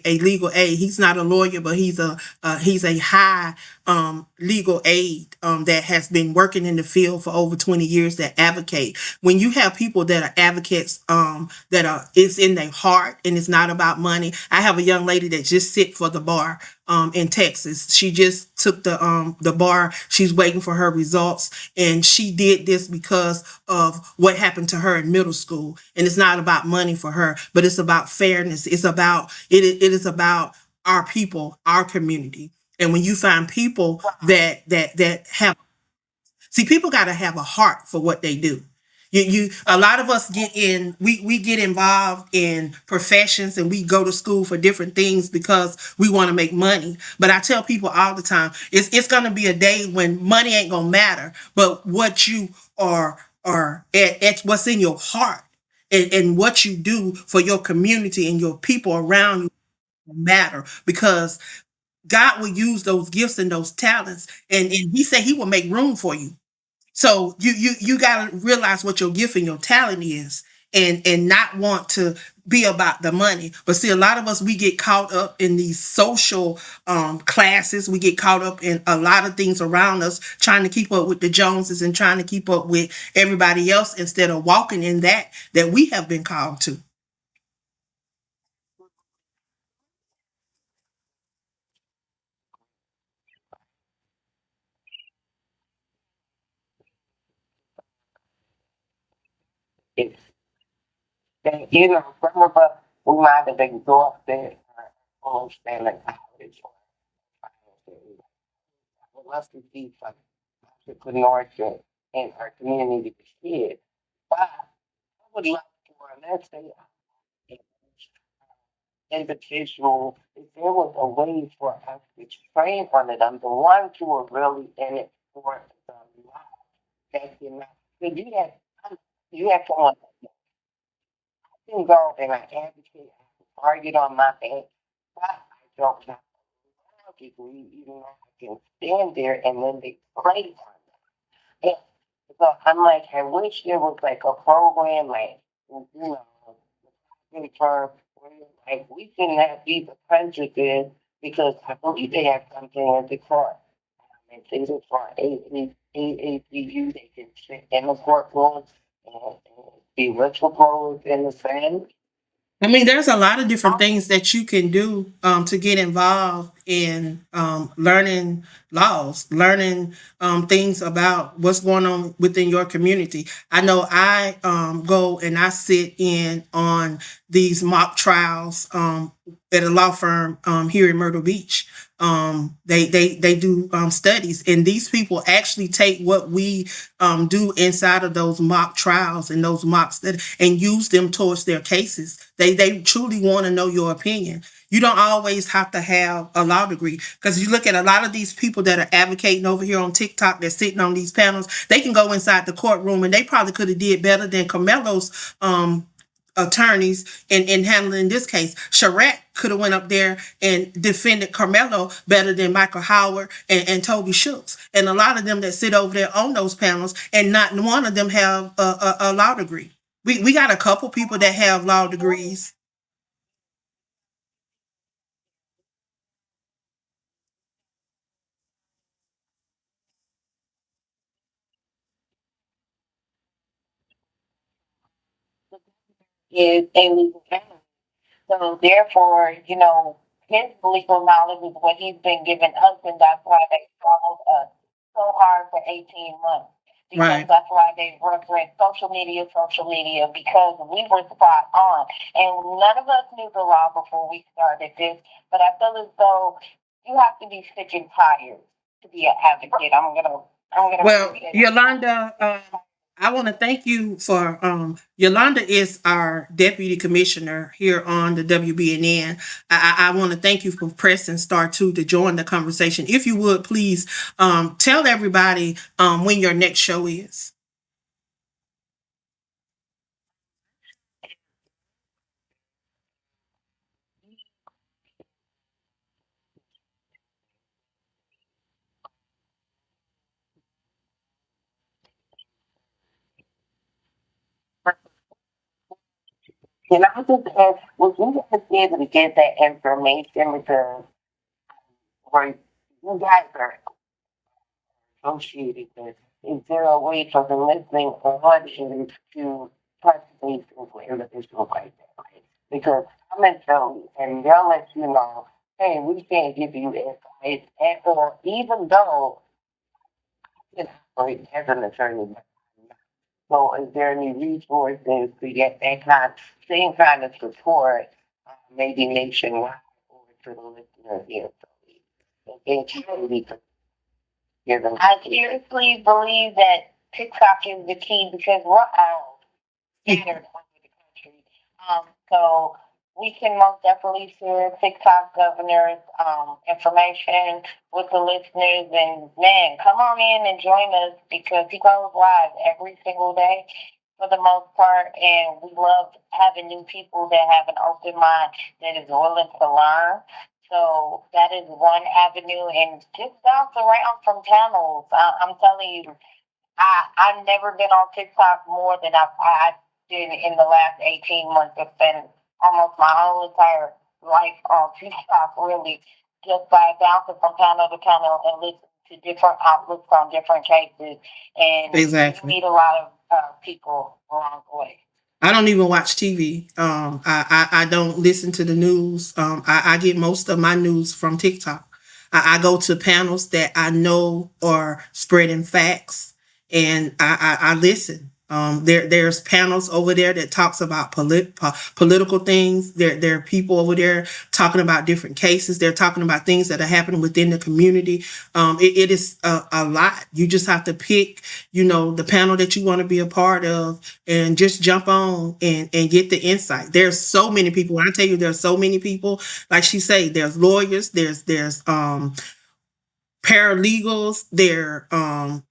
legal aid. He's not a lawyer, but he's a high legal aid that has been working in the field for over 20 years that advocate. When you have people that are advocates, that are it's in their heart and it's not about money. I have a young lady that just sit for the bar in Texas. She just took the bar. She's waiting for her results, and she did this because of what happened to her in middle school. And it's not about money for her, but it's about fairness. It's about it is about our people, our community. And when you find people that have see, people got to have a heart for what they do. A lot of us we get involved in professions and we go to school for different things because we want to make money. But I tell people all the time, it's going to be a day when money ain't going to matter, but what you are at what's in your heart and what you do for your community and your people around you matter, because God will use those gifts and those talents, and He said He will make room for you. So you got to realize what your gift and your talent is, and not want to be about the money. But see, a lot of us, we get caught up in these social classes. We get caught up in a lot of things around us, trying to keep up with the Joneses and trying to keep up with everybody else instead of walking in that we have been called to. It's that, you know, some of us, we might have exhausted our understanding college or finance. I would love to see some entrepreneurship in our community this year. But I would love for, let's say, individual, if there was a way for us to train one of them, the ones who are really in it for the life, that you know, because you have someone that can go and I advocate, I argue on my back, but I don't have a degree, even though I can stand there and then they play on it. And so I'm like, I wish there was like a program like, you know, in term where like we can have these apprentices because I believe they have something in the court. And things for AACU, they can sit in the courtroom and be whistleblowers in the sand. I mean, there's a lot of different things that you can do to get involved in learning laws, learning things about what's going on within your community. I know I go and I sit in on these mock trials at a law firm here in Myrtle Beach. They do studies, and these people actually take what we do inside of those mock trials and those mock studies and use them towards their cases. They truly want to know your opinion. You don't always have to have a law degree, because you look at a lot of these people that are advocating over here on TikTok, they're sitting on these panels. They can go inside the courtroom and they probably could have did better than Carmelo's attorneys in handling this case. Sherratt could have went up there and defended Carmelo better than Michael Howard and Toby Schultz. And a lot of them that sit over there on those panels, and not one of them have a law degree. We got a couple people that have law degrees. Is a legal analyst. So therefore, his legal knowledge is what he's been giving us, and that's why they followed us so hard for 18 months. Because Right. that's why they referenced social media, because we were spot on. And none of us knew the law before we started this, but I feel as though you have to be sick and tired to be an advocate. I'm gonna Well, read it. Yolanda, I want to thank you for Yolanda is our deputy commissioner here on the WBNN. I want to thank you for pressing star two to join the conversation. If you would please tell everybody when your next show is. And I just ask, would you guys be able to get that information, because where you guys are associated with, is there a way for the listening audience to touch base with individuals like that? Right? Because I'm in Philly and they'll let you know, hey, we can't give you advice at all, even though it's like as an attorney. So is there any resources to get that same kind of support, maybe nationwide or to the listener here? So they can be given. I seriously believe that TikTok is the key, because we're all scattered over the country. So we can most definitely share TikTok governors information with the listeners. And man, come on in and join us, because he goes live every single day for the most part. And we love having new people that have an open mind, that is willing to learn. So that is one avenue, and just bounce around from channels. I'm telling you, I've never been on TikTok more than I did in the last 18 months. It's been almost my whole entire life on TikTok, really, just by bouncing from channel to channel and listening to different outlooks on different cases. And you Exactly. meet a lot of people along the way. I don't even watch TV. I don't listen to the news. I get most of my news from TikTok. I go to panels that I know are spreading facts, and I listen. There's panels over there that talks about political things. There are people over there talking about different cases. They're talking about things that are happening within the community. It is a lot. You just have to pick, the panel that you want to be a part of, and just jump on and get the insight. There's so many people. When I tell you there's so many people, like she say, there's lawyers, there's paralegals, they're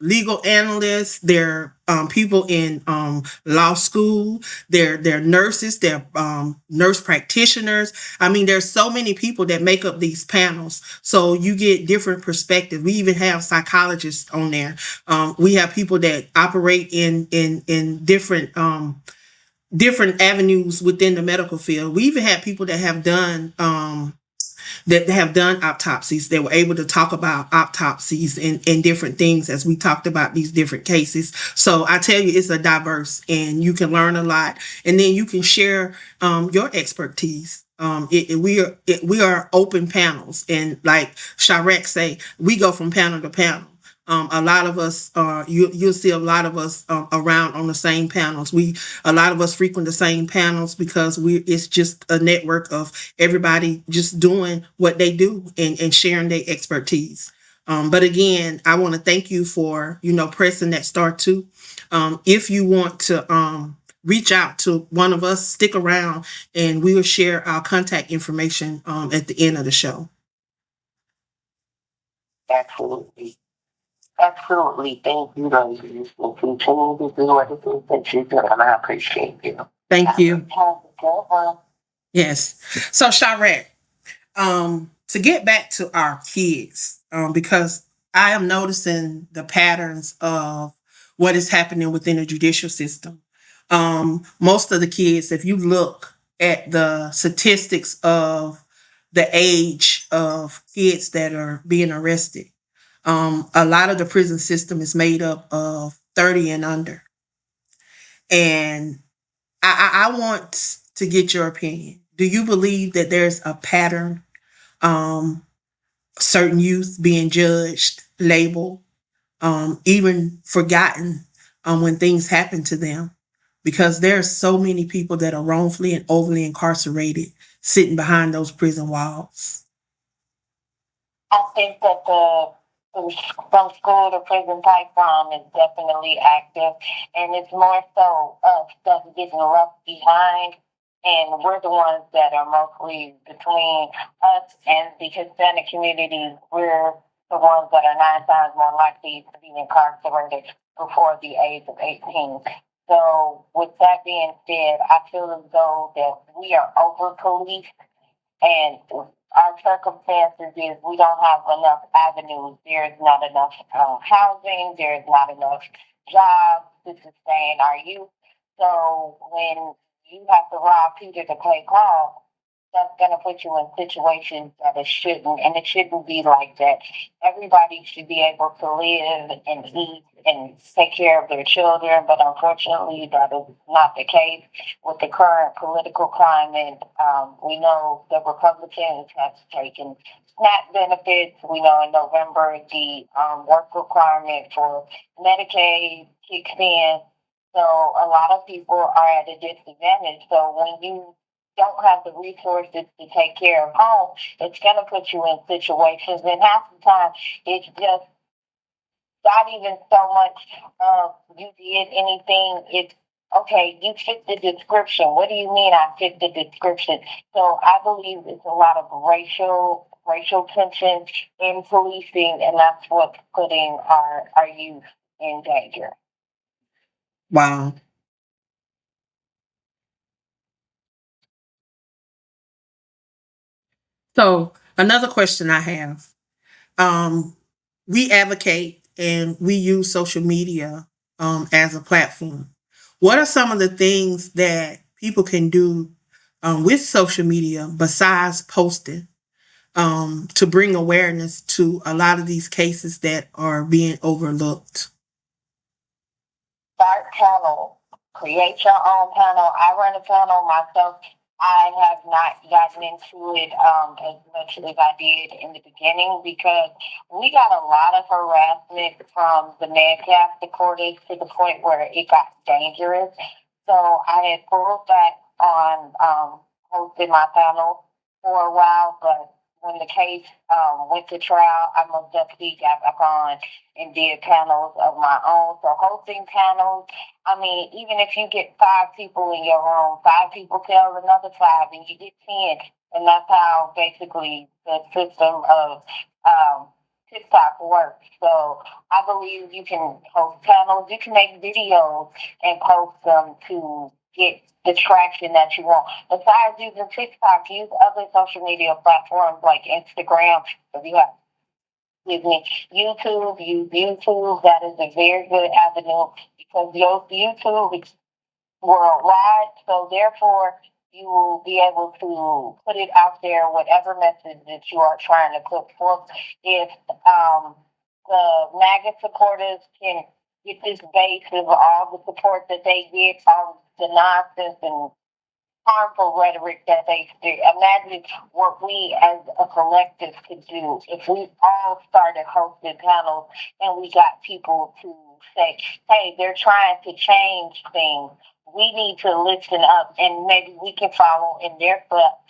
legal analysts, they're people in law school, they're nurses, they're nurse practitioners. I mean, there's so many people that make up these panels, so you get different perspectives. We even have psychologists on there. We have people that operate in different avenues within the medical field. We even had people that have done autopsies. They were able to talk about autopsies and different things as we talked about these different cases. So I tell you, it's a diverse, and you can learn a lot, and then you can share your expertise We are open panels, and like Sharek say, we go from panel to panel. A lot of us you'll see a lot of us around on the same panels. A lot of us frequent the same panels because it's just a network of everybody just doing what they do and sharing their expertise. But again, I want to thank you for pressing that star two. If you want to reach out to one of us, stick around, and we will share our contact information at the end of the show. Absolutely. Absolutely. Thank you, ladies. And continue to do what it is that you do, and I appreciate you. Thank you. Have a good one. Yes. So, Sharette, to get back to our kids, because I am noticing the patterns of what is happening within the judicial system. Most of the kids, if you look at the statistics of the age of kids that are being arrested, a lot of the prison system is made up of 30 and under. And I want to get your opinion. Do you believe that there's a pattern, um, certain youth being judged, labeled, even forgotten when things happen to them? Because there are so many people that are wrongfully and overly incarcerated sitting behind those prison walls. I think that the from school to prison pipeline is definitely active, and it's more so stuff getting left behind, and we're the ones that are mostly between us and the Hispanic community. We're the ones that are 9 times more likely to be incarcerated before the age of 18. So, with that being said, I feel as though that we are over policed, and our circumstances is we don't have enough avenues. There's not enough housing. There's not enough jobs to sustain our youth. So when you have to rob Peter to play Paul, that's going to put you in situations that it shouldn't, and it shouldn't be like that. Everybody should be able to live and eat and take care of their children, but unfortunately, that is not the case with the current political climate. We know the Republicans have taken SNAP benefits. We know in November the work requirement for Medicaid kicks in. So a lot of people are at a disadvantage. So when you don't have the resources to take care of home, it's going to put you in situations. And half the time, it's just not even so much you did anything. It's okay, you fit the description. What do you mean I fit the description? So I believe it's a lot of racial tension in policing, and that's what's putting our youth in danger. Wow. So, another question I have, um, we advocate and we use social media as a platform. What are some of the things that people can do with social media besides posting to bring awareness to a lot of these cases that are being overlooked? Start panel. Create your own panel. I run a panel myself. I have not gotten into it as much as I did in the beginning because we got a lot of harassment from the NADCAP supporters to the point where it got dangerous. So I had pulled back on hosting my panel for a while, but when the case went to trial, I most definitely got back on and did panels of my own. So hosting panels, I mean, even if you get 5 people in your room, 5 people tell another 5, and you get 10, and that's how basically the system of TikTok works. So I believe you can host panels, you can make videos and post them to get the traction that you want. Besides using TikTok, use other social media platforms like Instagram. If you have excuse me, YouTube, use YouTube. That is a very good avenue because your YouTube is worldwide. So therefore, you will be able to put it out there, whatever message that you are trying to put forth. If the MAGA supporters can get this base of all the support that they get, all the nonsense and harmful rhetoric that they speak. Imagine what we as a collective could do if we all started hosting panels and we got people to say, hey, they're trying to change things. We need to listen up and maybe we can follow in their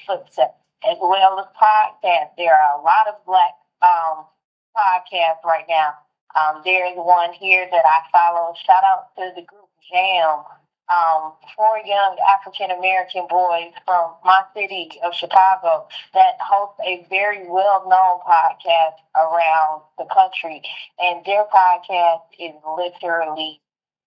footsteps. As well as podcasts. There are a lot of black podcasts right now. There's one here that I follow. Shout out to the group Jam, four young African American boys from my city of Chicago that host a very well known podcast around the country. And their podcast is literally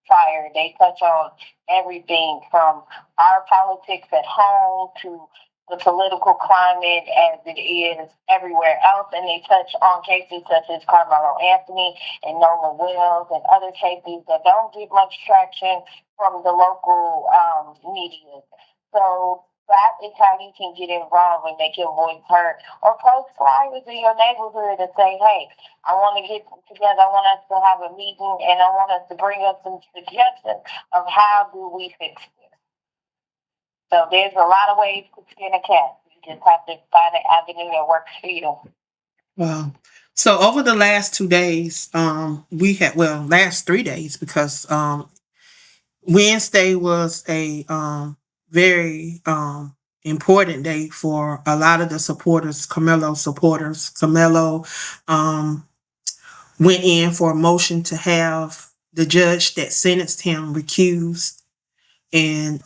fire. They touch on everything from our politics at home to the political climate as it is everywhere else. And they touch on cases such as Carmelo Anthony and Nola Wells and other cases that don't get much traction from the local media. So that is how you can get involved and make your voice heard. Or post flyers in your neighborhood and say, hey, I want to get together. I want us to have a meeting and I want us to bring up some suggestions of how do we fix this. So there's a lot of ways to skin a cat. You just have to find an avenue that works for you. Wow. So over the last 2 days, we had, well, last 3 days, because Wednesday was a very important day for a lot of the supporters, Carmelo supporters. Carmelo went in for a motion to have the judge that sentenced him recused, and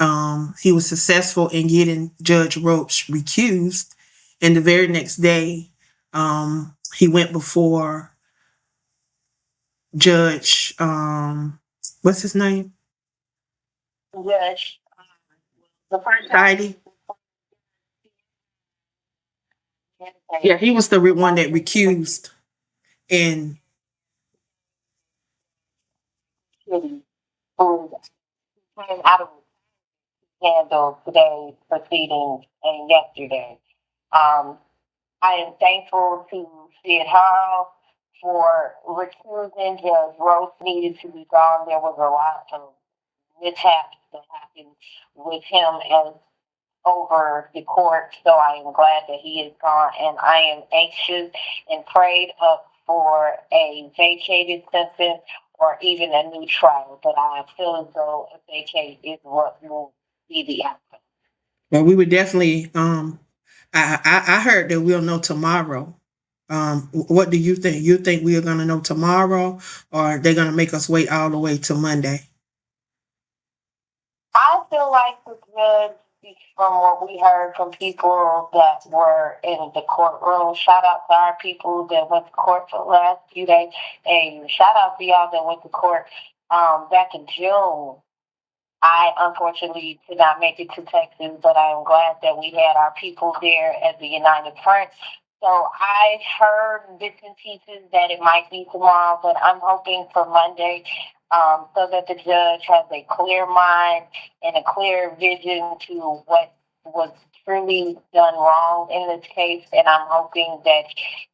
he was successful in getting Judge Roach recused. And the very next day, he went before Judge, what's his name? Yes. The first Heidi. Yeah, he was the one that recused. And city who came out of handle today's proceedings and yesterday. I am thankful to Sid Hall for recusing Judge Roach needed to be gone. There was a lot of mishaps that happened with him as over the court. So I am glad that he is gone, and I am anxious and prayed up for a vacated sentence or even a new trial. But I feel as though a vacate is what will be the outcome. well, we would definitely. I heard that we'll know tomorrow. What do you think? You think we are going to know tomorrow, or they're going to make us wait all the way till Monday? I feel like the judge, from what we heard from people that were in the courtroom, shout out to our people that went to court for the last few days, and shout out to y'all that went to court back in June. I unfortunately could not make it to Texas, but I am glad that we had our people there as a united front. So I heard bits and pieces that it might be tomorrow, but I'm hoping for Monday, so that the judge has a clear mind and a clear vision to what was truly done wrong in this case. And I'm hoping that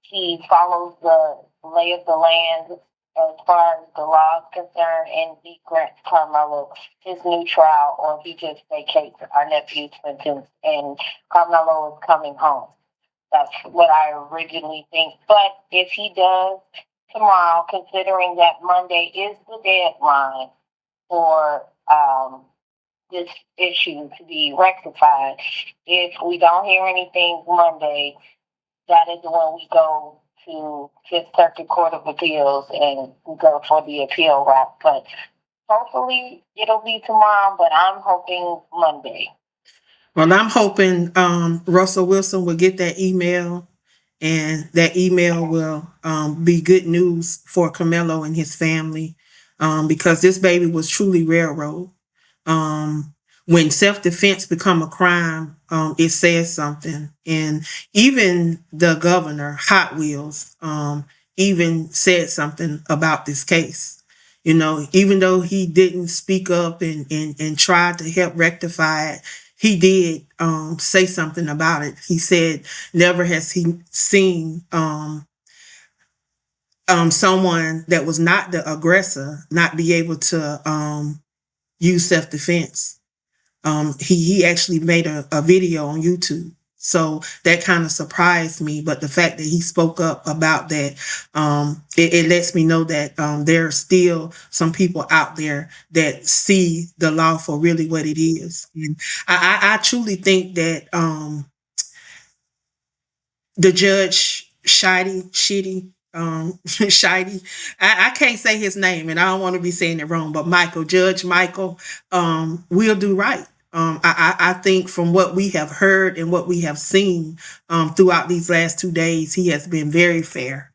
he follows the lay of the land as far as the law is concerned, and he grants Carmelo his new trial, or he just vacates our nephew's sentence and Carmelo is coming home. That's what I originally think. But if he does tomorrow, considering that Monday is the deadline for this issue to be rectified, if we don't hear anything Monday, that is when we go to Fifth Circuit Court of Appeals and go for the appeal route. But hopefully it'll be tomorrow, but I'm hoping Monday. Well, I'm hoping Russell Wilson will get that email, and that email will be good news for Carmelo and his family, because this baby was truly railroad. When self-defense become a crime, it says something. And even the governor, Hot Wheels, even said something about this case. You know, even though he didn't speak up and try to help rectify it, he did say something about it. He said never has he seen someone that was not the aggressor not be able to use self-defense. He actually made a video on YouTube. So that kind of surprised me. But the fact that he spoke up about that, it lets me know that there are still some people out there that see the law for really what it is. And I truly think that the judge Shitty, I can't say his name and I don't want to be saying it wrong, but Judge Michael, will do right. I think from what we have heard and what we have seen throughout these last 2 days, he has been very fair.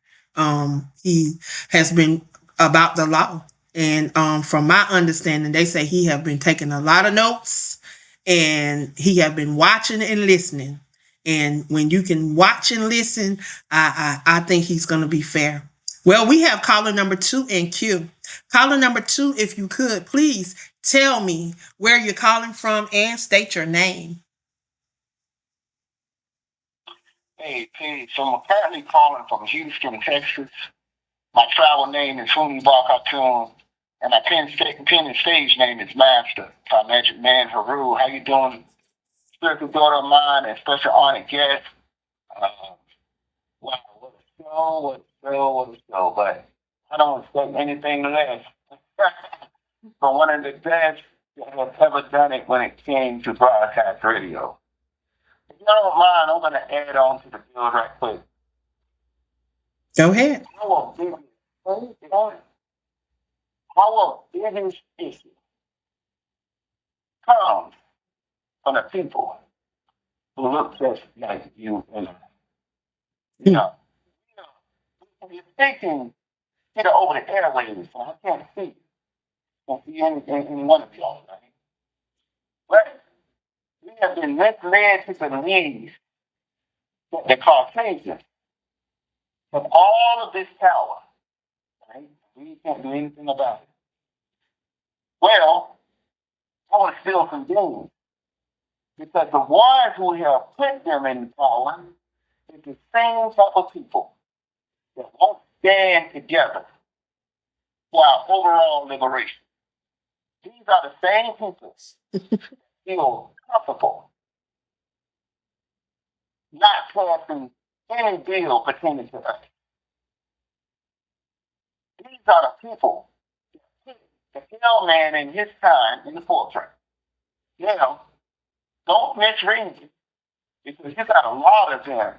He has been about the law. And from my understanding, they say he have been taking a lot of notes and he have been watching and listening. And when you can watch and listen, I think he's going to be fair. Well, we have caller number 2 in queue. Caller number 2, if you could, please tell me where you're calling from and state your name. Hey, Pete. So I'm currently calling from Houston, Texas. My travel name is Huni Barkatun, and my pen and stage name is Master by Magic Man Haru. How you doing? Spiritual daughter of mine and special honored guest. Uh, wow, what a show, what a show, what a show. But I don't expect anything less from one of the best that has ever done it when it came to broadcast radio. If you don't mind, I'm going to add on to the build right quick. Go ahead. Our biggest issue comes from the people who look just like you and I. You know, you're thinking, get it over the airwaves, so I can't see you. I can't see any one of y'all, right? But we have been misled to believe that the Caucasians have all of this power, right? We can't do anything about it. Well, I was still condemned because the ones who have put them in power is the same type of people that won't stand together for our overall liberation. These are the same people that feel comfortable not passing any bill pertaining to us. These are the people that put the hell man in his time in the forefront. Now, don't misread it because you got a lot of them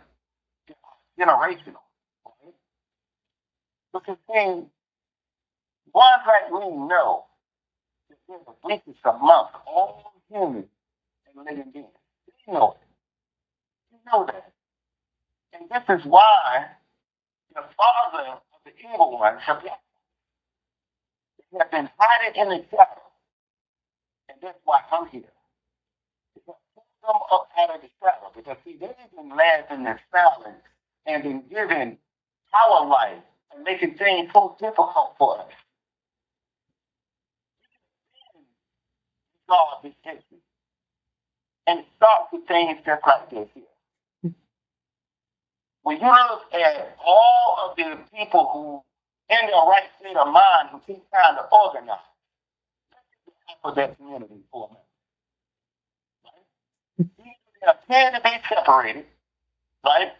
generational. Right? Because then, ones like we know that there's a weakness amongst all humans and living beings. We know it. We know that. And this is why the father of the evil one have been hiding in the shadow. And that's why I'm here. Because pull them up out of the shadow. Because see, they've been laughing and silence and been given our life and making things so difficult for us. God is taking. And it starts with things just like this here. When you look at all of the people who, in their right state of mind, who keep trying to organize for that community for a minute. Right? They appear to be separated, right?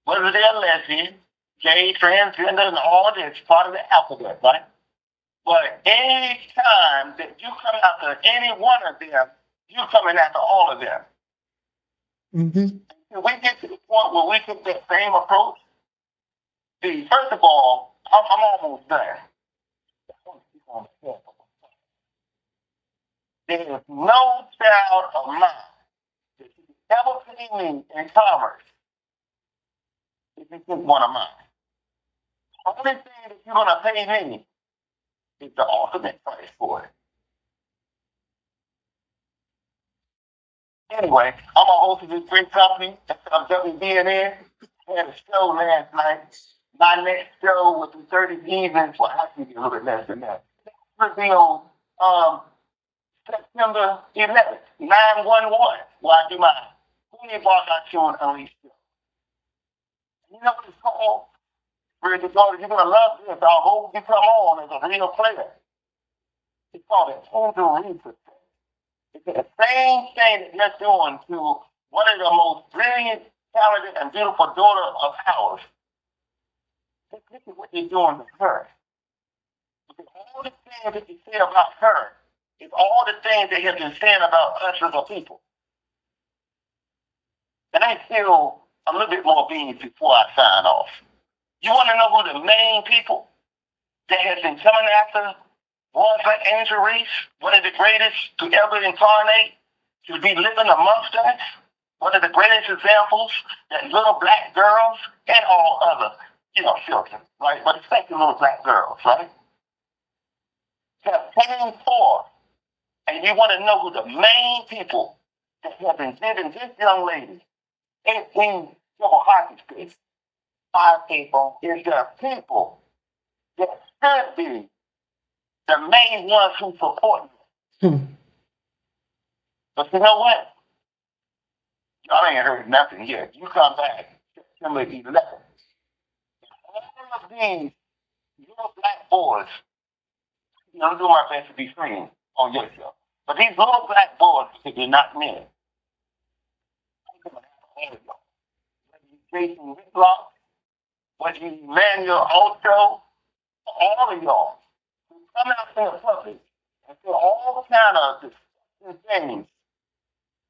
Whether they're lesbian, gay, transgender, and all this part of the alphabet, right? But any time that you come after any one of them, you're coming after all of them. Mm-hmm. If we get to the point where we take that same approach, see, first of all, I'm almost there. There is no child of mine that you can ever pay me in commerce if you take one of mine. The only thing that you're going to pay me is the ultimate price for it. Anyway, I'm a host of this great company. I'm WBNN. I had a show last night. My next show will be 30 evenings. Well, actually, a little bit less than that. It'll be on September 11th, 911, where I do my Huni Barkatun Unleashed show. You know what it's called? Spiritual daughter, you're going to love this. I hope you come on as a real player. It's called an angel research. It's the same thing that you're doing to one of the most brilliant, talented, and beautiful daughter of ours. This is what they're doing to her. Because all the things that you say about her is all the things they have been saying about us as a people. And I feel a little bit more beans before I sign off. You want to know who the main people that has been coming after was like Angel Reese, one of the greatest to ever incarnate, to be living amongst us? One of the greatest examples that little black girls and all other, children, right? But especially little black girls, right? Have paid for. And you want to know who the main people that have been giving this young lady 18 double hockey sticks. Five people is the people that should be the main ones who support me. But you know what? Y'all ain't heard nothing yet. You come back September 11th. All of these little black boys, I'm doing my best to be friends on your show. But these little black boys, if you're not men, I'm going to have all of y'all. Whether you Jason Whitlock, whether you Emmanuel Ocho, all of y'all, who come out in the public and say all kind of disgusting things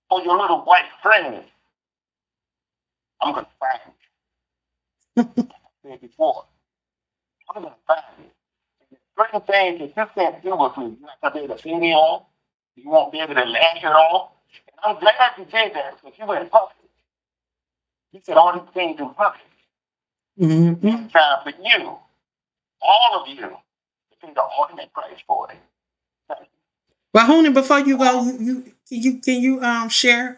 for your little white friends, I'm going to find you. I said before, I'm going to find you. Certain things that you can't do with me, you're not going to be able to see me on. You won't be able to laugh it off. And I'm glad you did that because you went public. You said all these things in public. Mm-hmm. It's time for you, all of you, to pay the ultimate price for it. Well, Hooney, before you go, can you share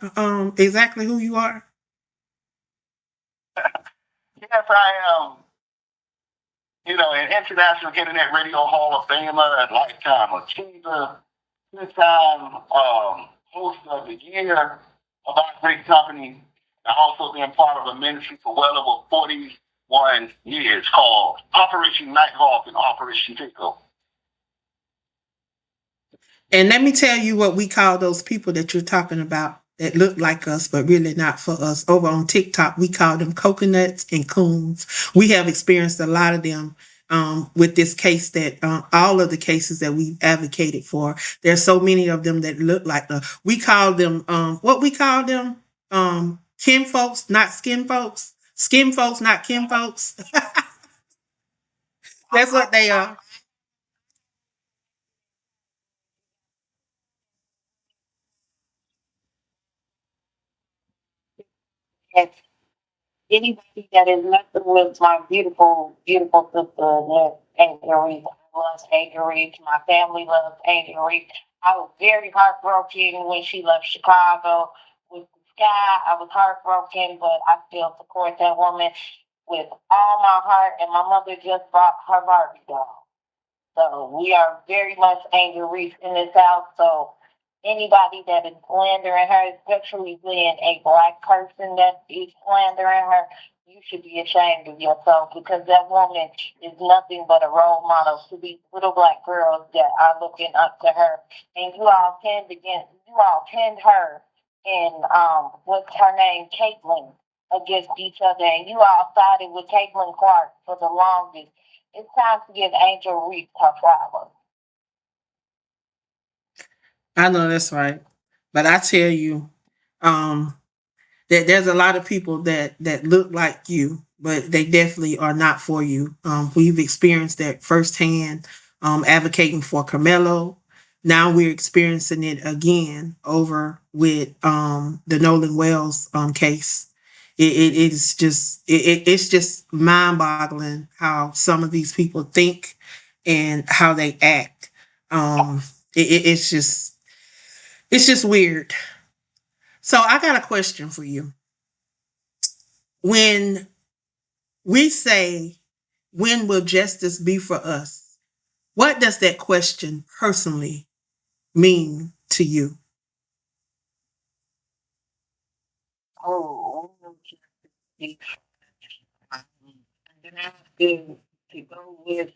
exactly who you are? Yes, I am. An International Internet Radio Hall of Famer, a lifetime achiever, two-time host of the year of our great company. I've also been part of a ministry for well over 41 years called Operation Nighthawk and Operation Takeover. And let me tell you what we call those people that you're talking about that look like us, but really not for us. Over on TikTok, we call them coconuts and coons. We have experienced a lot of them with this case that all of the cases that we've advocated for. There's so many of them that look like us. We call them, what we call them? Kin folks, not skin folks. Skin folks, not kin folks. That's what they are. And anybody that is messing with my beautiful, beautiful sister, Angel Reese. I love Angel Reese. My family loves Angel Reese. I was very heartbroken when she left Chicago with the Sky. I was heartbroken, but I still support that woman with all my heart. And my mother just bought her Barbie doll. So we are very much Angel Reese in this house. So anybody that is slandering her, especially being a black person that is slandering her, you should be ashamed of yourself because that woman is nothing but a role model to these little black girls that are looking up to her. And you all pinned her and what's her name, Caitlyn, against each other, and you all sided with Caitlyn Clark for the longest. It's time to give Angel Reese her flowers. I know that's right. But I tell you, um, that there's a lot of people that look like you, but they definitely are not for you. We've experienced that firsthand, advocating for Carmelo. Now we're experiencing it again over with the Nolan Wells case. It's just mind boggling how some of these people think and how they act. It's just weird. So I got a question for you. When we say, when will justice be for us? What does that question personally mean to you? Oh, I'm gonna have to go with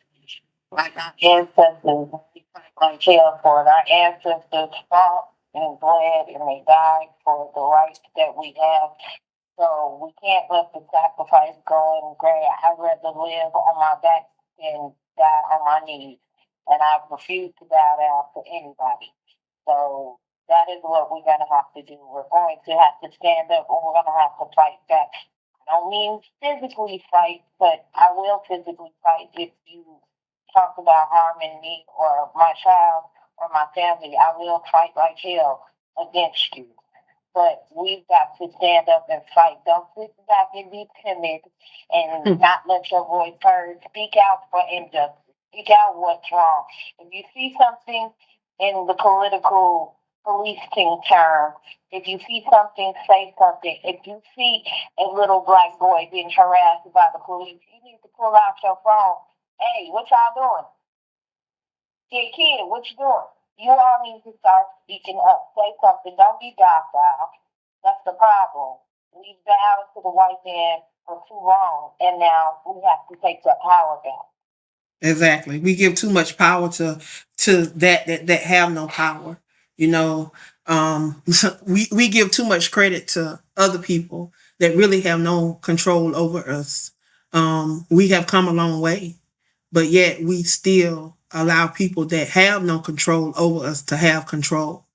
like our ancestors. We fight on jail for it. Our ancestors fought and bled and they died for the rights that we have. So we can't let the sacrifice go in gray. I'd rather live on my back than die on my knees. And I refuse to bow down to anybody. So that is what we're going to have to do. We're going to have to stand up and we're going to have to fight back. I don't mean physically fight, but I will physically fight if you talk about harming me or my child or my family. I will fight like hell against you. But we've got to stand up and fight. Don't sit back and be timid and not let your voice heard. Speak out for injustice. Speak out what's wrong. If you see something in the political policing term, if you see something, say something. If you see a little black boy being harassed by the police, you need to pull out your phone. Hey, what y'all doing? Hey, kid, what you doing? You all need to start speaking up. Say something. Don't be docile. That's the problem. We've bowed to the white man for too long, and now we have to take the power back. Exactly. We give too much power to that have no power. You know, we give too much credit to other people that really have no control over us. We have come a long way, but yet we still allow people that have no control over us to have control.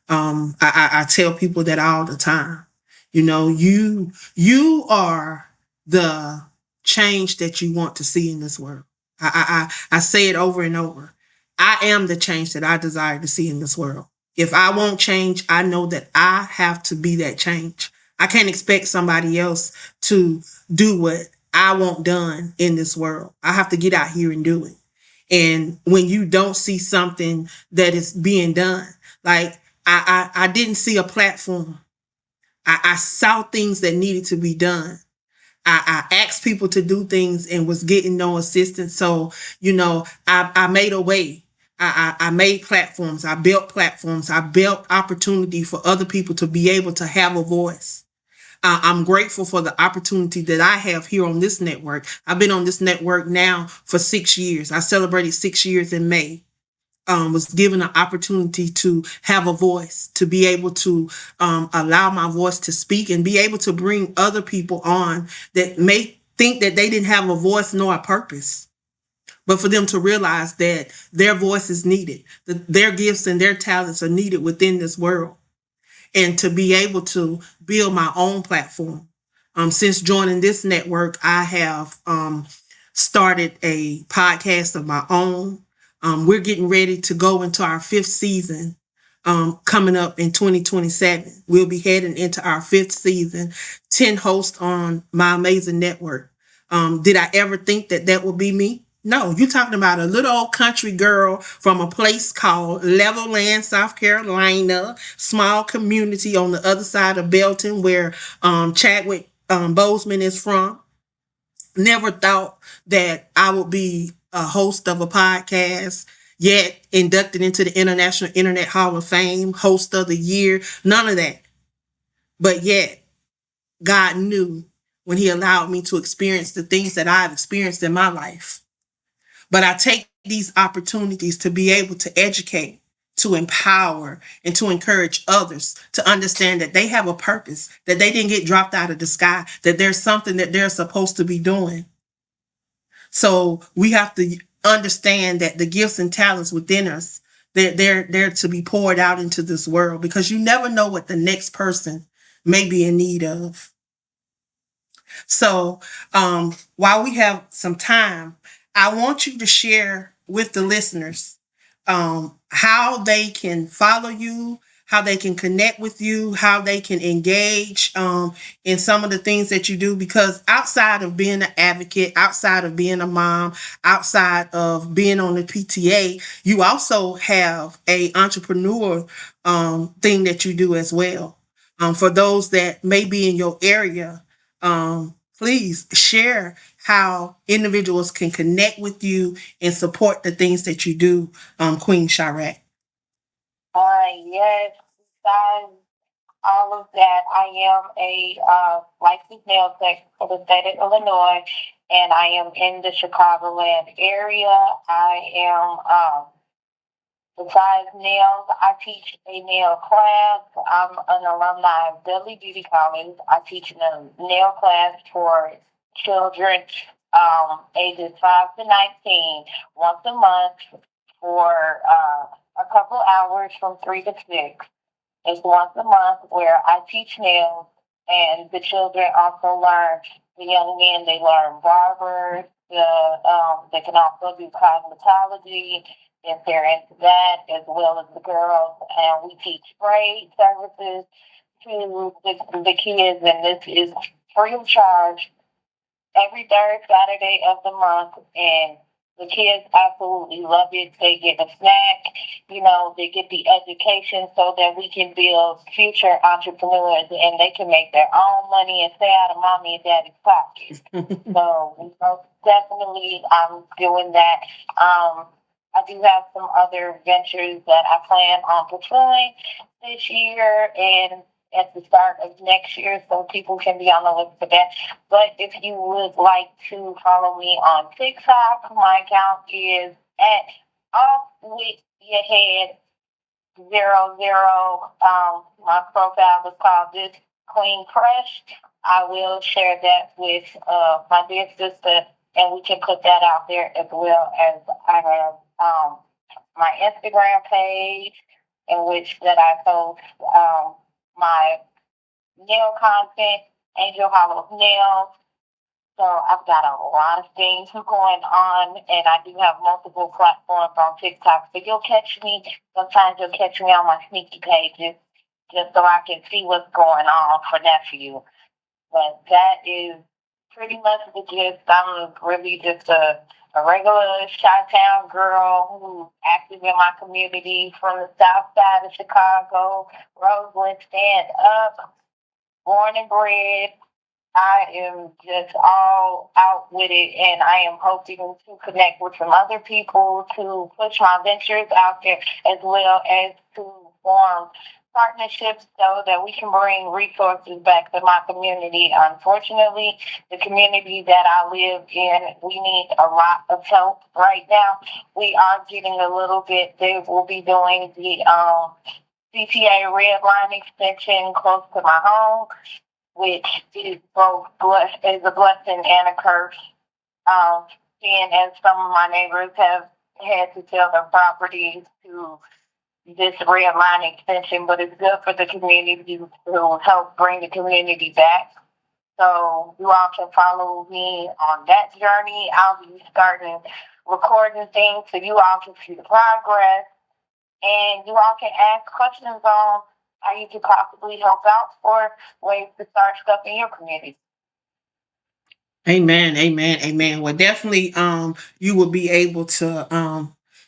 I tell people that all the time. You know, you are the change that you want to see in this world. I say it over and over. I am the change that I desire to see in this world. If I won't change, I know that I have to be that change. I can't expect somebody else to do what I want done in this world. I have to get out here and do it. And when you don't see something that is being done, like I didn't see a platform. I saw things that needed to be done. I asked people to do things and was getting no assistance. So, you know, I made a way. I made platforms. I built platforms. I built opportunity for other people to be able to have a voice. I'm grateful for the opportunity that I have here on this network. I've been on this network now for 6 years. I celebrated 6 years in May. Was given an opportunity to have a voice, to be able to allow my voice to speak and be able to bring other people on that may think that they didn't have a voice nor a purpose, but for them to realize that their voice is needed, that their gifts and their talents are needed within this world, and to be able to build my own platform. Since joining this network, I have started a podcast of my own. We're getting ready to go into our 5th season coming up in 2027. We'll be heading into our 5th season, 10 hosts on my amazing network. Did I ever think that that would be me? No, you're talking about a little old country girl from a place called Levelland, South Carolina, small community on the other side of Belton where Chadwick Boseman is from. Never thought that I would be a host of a podcast, yet inducted into the International Internet Hall of Fame, host of the year, none of that. But yet, God knew when He allowed me to experience the things that I've experienced in my life. But I take these opportunities to be able to educate, to empower, and to encourage others to understand that they have a purpose, that they didn't get dropped out of the sky, that there's something that they're supposed to be doing. So we have to understand that the gifts and talents within us, they're to be poured out into this world, because you never know what the next person may be in need of. So while we have some time, I want you to share with the listeners how they can follow you, how they can connect with you, how they can engage in some of the things that you do. Because outside of being an advocate, outside of being a mom, outside of being on the PTA, you also have a entrepreneur thing that you do as well. For those that may be in your area, please share how individuals can connect with you and support the things that you do, Queen Chirac. Yes, besides all of that, I am a licensed nail tech for the state of Illinois, and I am in the Chicagoland area. I am Besides nails, I teach a nail class. I'm an alumni of Dudley Beauty College. I teach a nail class for children ages 5 to 19 once a month for a couple hours from 3 to 6. It's once a month where I teach nails, and the children also learn. The young men, they learn barbers. They can also do cosmetology if they're into that, as well as the girls. And we teach braid services to the kids, and this is free of charge every third Saturday of the month, and the kids absolutely love it. They get a snack, they get the education so that we can build future entrepreneurs and they can make their own money and stay out of mommy and daddy's pockets. So, definitely I'm doing that. I do have some other ventures that I plan on pursuing this year and at the start of next year, so people can be on the look for that. But if you would like to follow me on TikTok, my account is at off with your head 00. My profile is called This Queen Fresh. I will share that with my dear sister, and we can put that out there, as well as I have my Instagram page, in which that I post my nail content, Angel Hollow Nails. So I've got a lot of things going on, and I do have multiple platforms on TikTok. So you'll catch me. Sometimes you'll catch me on my sneaky pages, just so I can see what's going on for nephew. But that is pretty much the gist. I'm really just a regular Chi-Town girl who's active in my community from the south side of Chicago. Roseland, stand up, born and bred. I am just all out with it, and I am hoping to connect with some other people to push my ventures out there, as well as to form partnerships so that we can bring resources back to my community. Unfortunately, the community that I live in, we need a lot of help right now. We are getting a little bit. They will be doing the CTA red line extension close to my home, which is both is a blessing and a curse. Seeing as some of my neighbors have had to sell their properties to this red line extension, but it's good for the community to help bring the community back. So you all can follow me on that journey. I'll be starting recording things so you all can see the progress, and you all can ask questions on how you can possibly help out or ways to start stuff in your community. Amen, amen, amen. Well, definitely, you will be able to,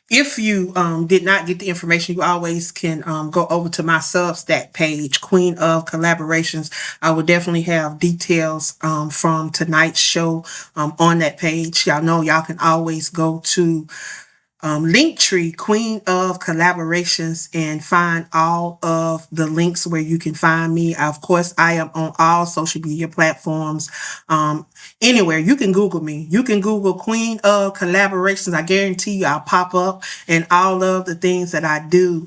if you did not get the information, you always can go over to my Substack page, Queen of Collaborations. I will definitely have details from tonight's show on that page. Y'all know y'all can always go to Linktree, Queen of Collaborations, and find all of the links where you can find me. Of course, I am on all social media platforms. Anywhere you can Google me, you can Google Queen of Collaborations. I guarantee you I'll pop up, and all of the things that I do.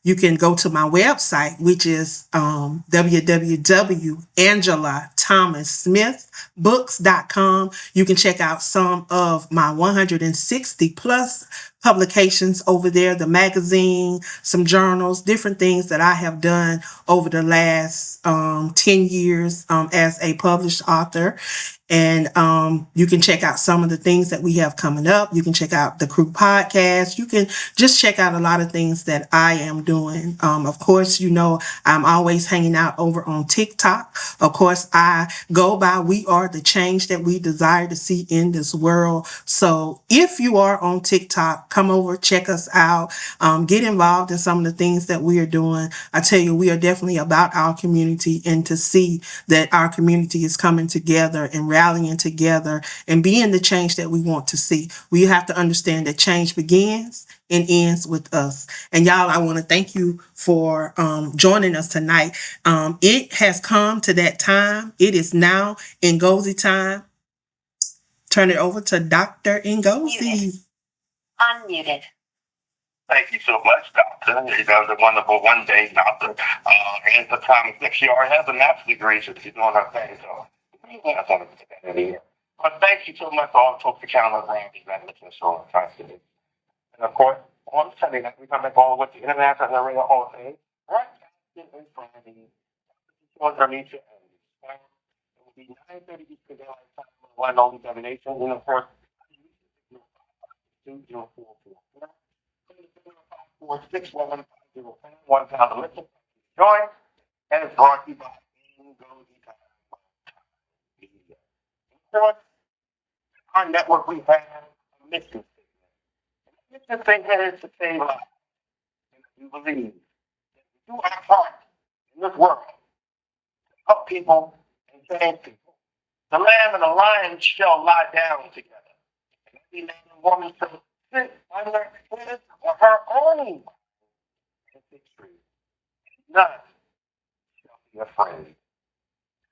You can go to my website, which is www.angelathomassmithbooks.com. You can check out some of my 160 plus publications over there, the magazine, some journals, different things that I have done over the last 10 years as a published author. And you can check out some of the things that we have coming up. You can check out the Crew Podcast. You can just check out a lot of things that I am doing. Of course, I'm always hanging out over on TikTok. Of course, I go by We Are the Change That We Desire to See in This World. So if you are on TikTok, come over, check us out, get involved in some of the things that we are doing. I tell you, we are definitely about our community, and to see that our community is coming together and rallying together and being the change that we want to see. We have to understand that change begins and ends with us. And y'all, I want to thank you for joining us tonight. It has come to that time. It is now Ngozi time. Turn it over to Dr. Ngozi. Unmuted. thank you so much, Doctor. You know, the wonderful one-day doctor. And the time she already has a master's degree, so she's doing her thing. So I just want to put that in here. But thank you so much for all the folks that count on around these benefits. So I'm trying to do. And of course, on Sunday night, we come back all with the International Arena Hall of Fame. Right? And Friday. On Alicia and it will be 9:30 Eastern Daylight Time on the one and only Domination. And of course, 20444. 1 pound of liquor. Join. And it's brought to you by M.I.N.D. Of course, our network, we have a mission statement. And the mission statement is to save lives. And we believe that we do our part in this world. Help people and save people. The lamb and the lion shall lie down together. And every man and woman shall sit under his or her own victory. None shall be afraid.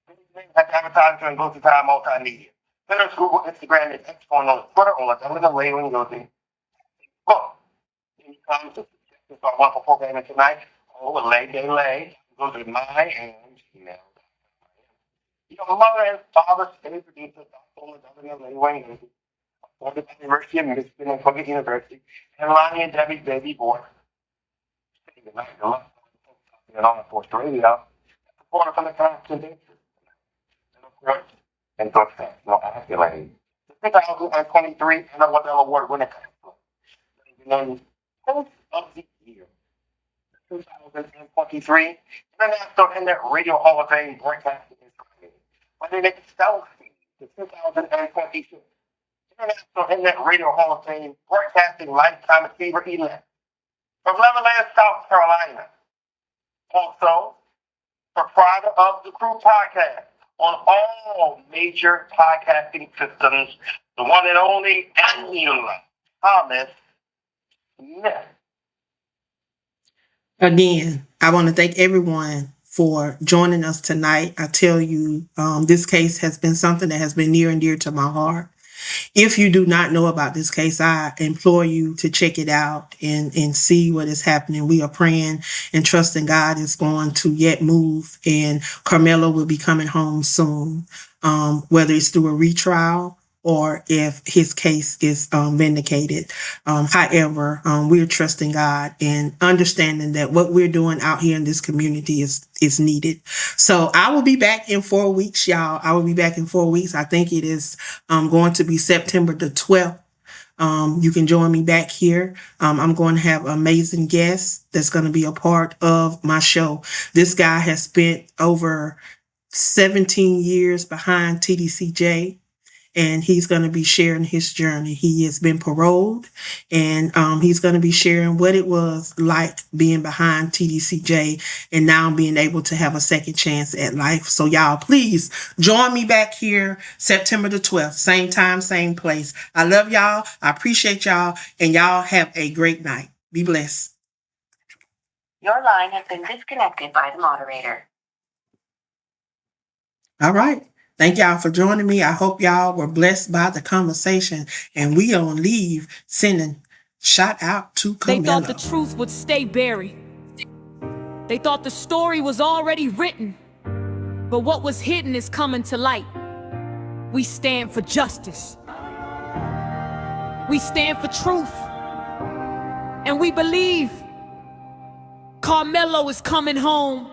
Anything that's advertised on Go to Time Multimedia. Twitter, Google, Instagram, and X on Twitter, on the way when you go to book. Anytime to check this out wonderful programming tonight. Oh, lay. Go to my and email. Your mother and father stay producer, Dr. Governor Wayne, for the University of Michigan and Colgate University, and Lonnie and Debbie's baby boy. Stay good night, and on Force Radio, supported from the Constitution, and of course, and those things, no accolades. The 2023 Anna Award winner, named Host of the Year. 2023 International Internet Radio Hall of Fame broadcasting. When they make selfie, the 2022 International Internet Radio Hall of Fame Broadcasting Lifetime Achiever elect from Levelland, South Carolina. Also, proprietor of the Crew Podcast on all major podcasting systems, the one and only Angela Thomas Smith. Again, I want to thank everyone for joining us tonight. I tell you, this case has been something that has been near and dear to my heart. If you do not know about this case, I implore you to check it out and see what is happening. We are praying and trusting God is going to yet move, and Carmelo will be coming home soon, whether it's through a retrial or if his case is vindicated. However, we're trusting God and understanding that what we're doing out here in this community is needed. So I will be back in 4 weeks, y'all. I will be back in 4 weeks. I think it is going to be September the 12th. You can join me back here. I'm going to have amazing guests that's going to be a part of my show. This guy has spent over 17 years behind TDCJ. And he's going to be sharing his journey. He has been paroled, and he's going to be sharing what it was like being behind TDCJ and now being able to have a second chance at life. So y'all, please join me back here September the 12th, same time, same place. I love y'all. I appreciate y'all, and y'all have a great night. Be blessed. Your line has been disconnected by the moderator. All right. Thank y'all for joining me. I hope y'all were blessed by the conversation, and we on leave sending shout out to Camilla. They thought the truth would stay buried. They thought the story was already written, but what was hidden is coming to light. We stand for justice. We stand for truth. And we believe Carmelo is coming home.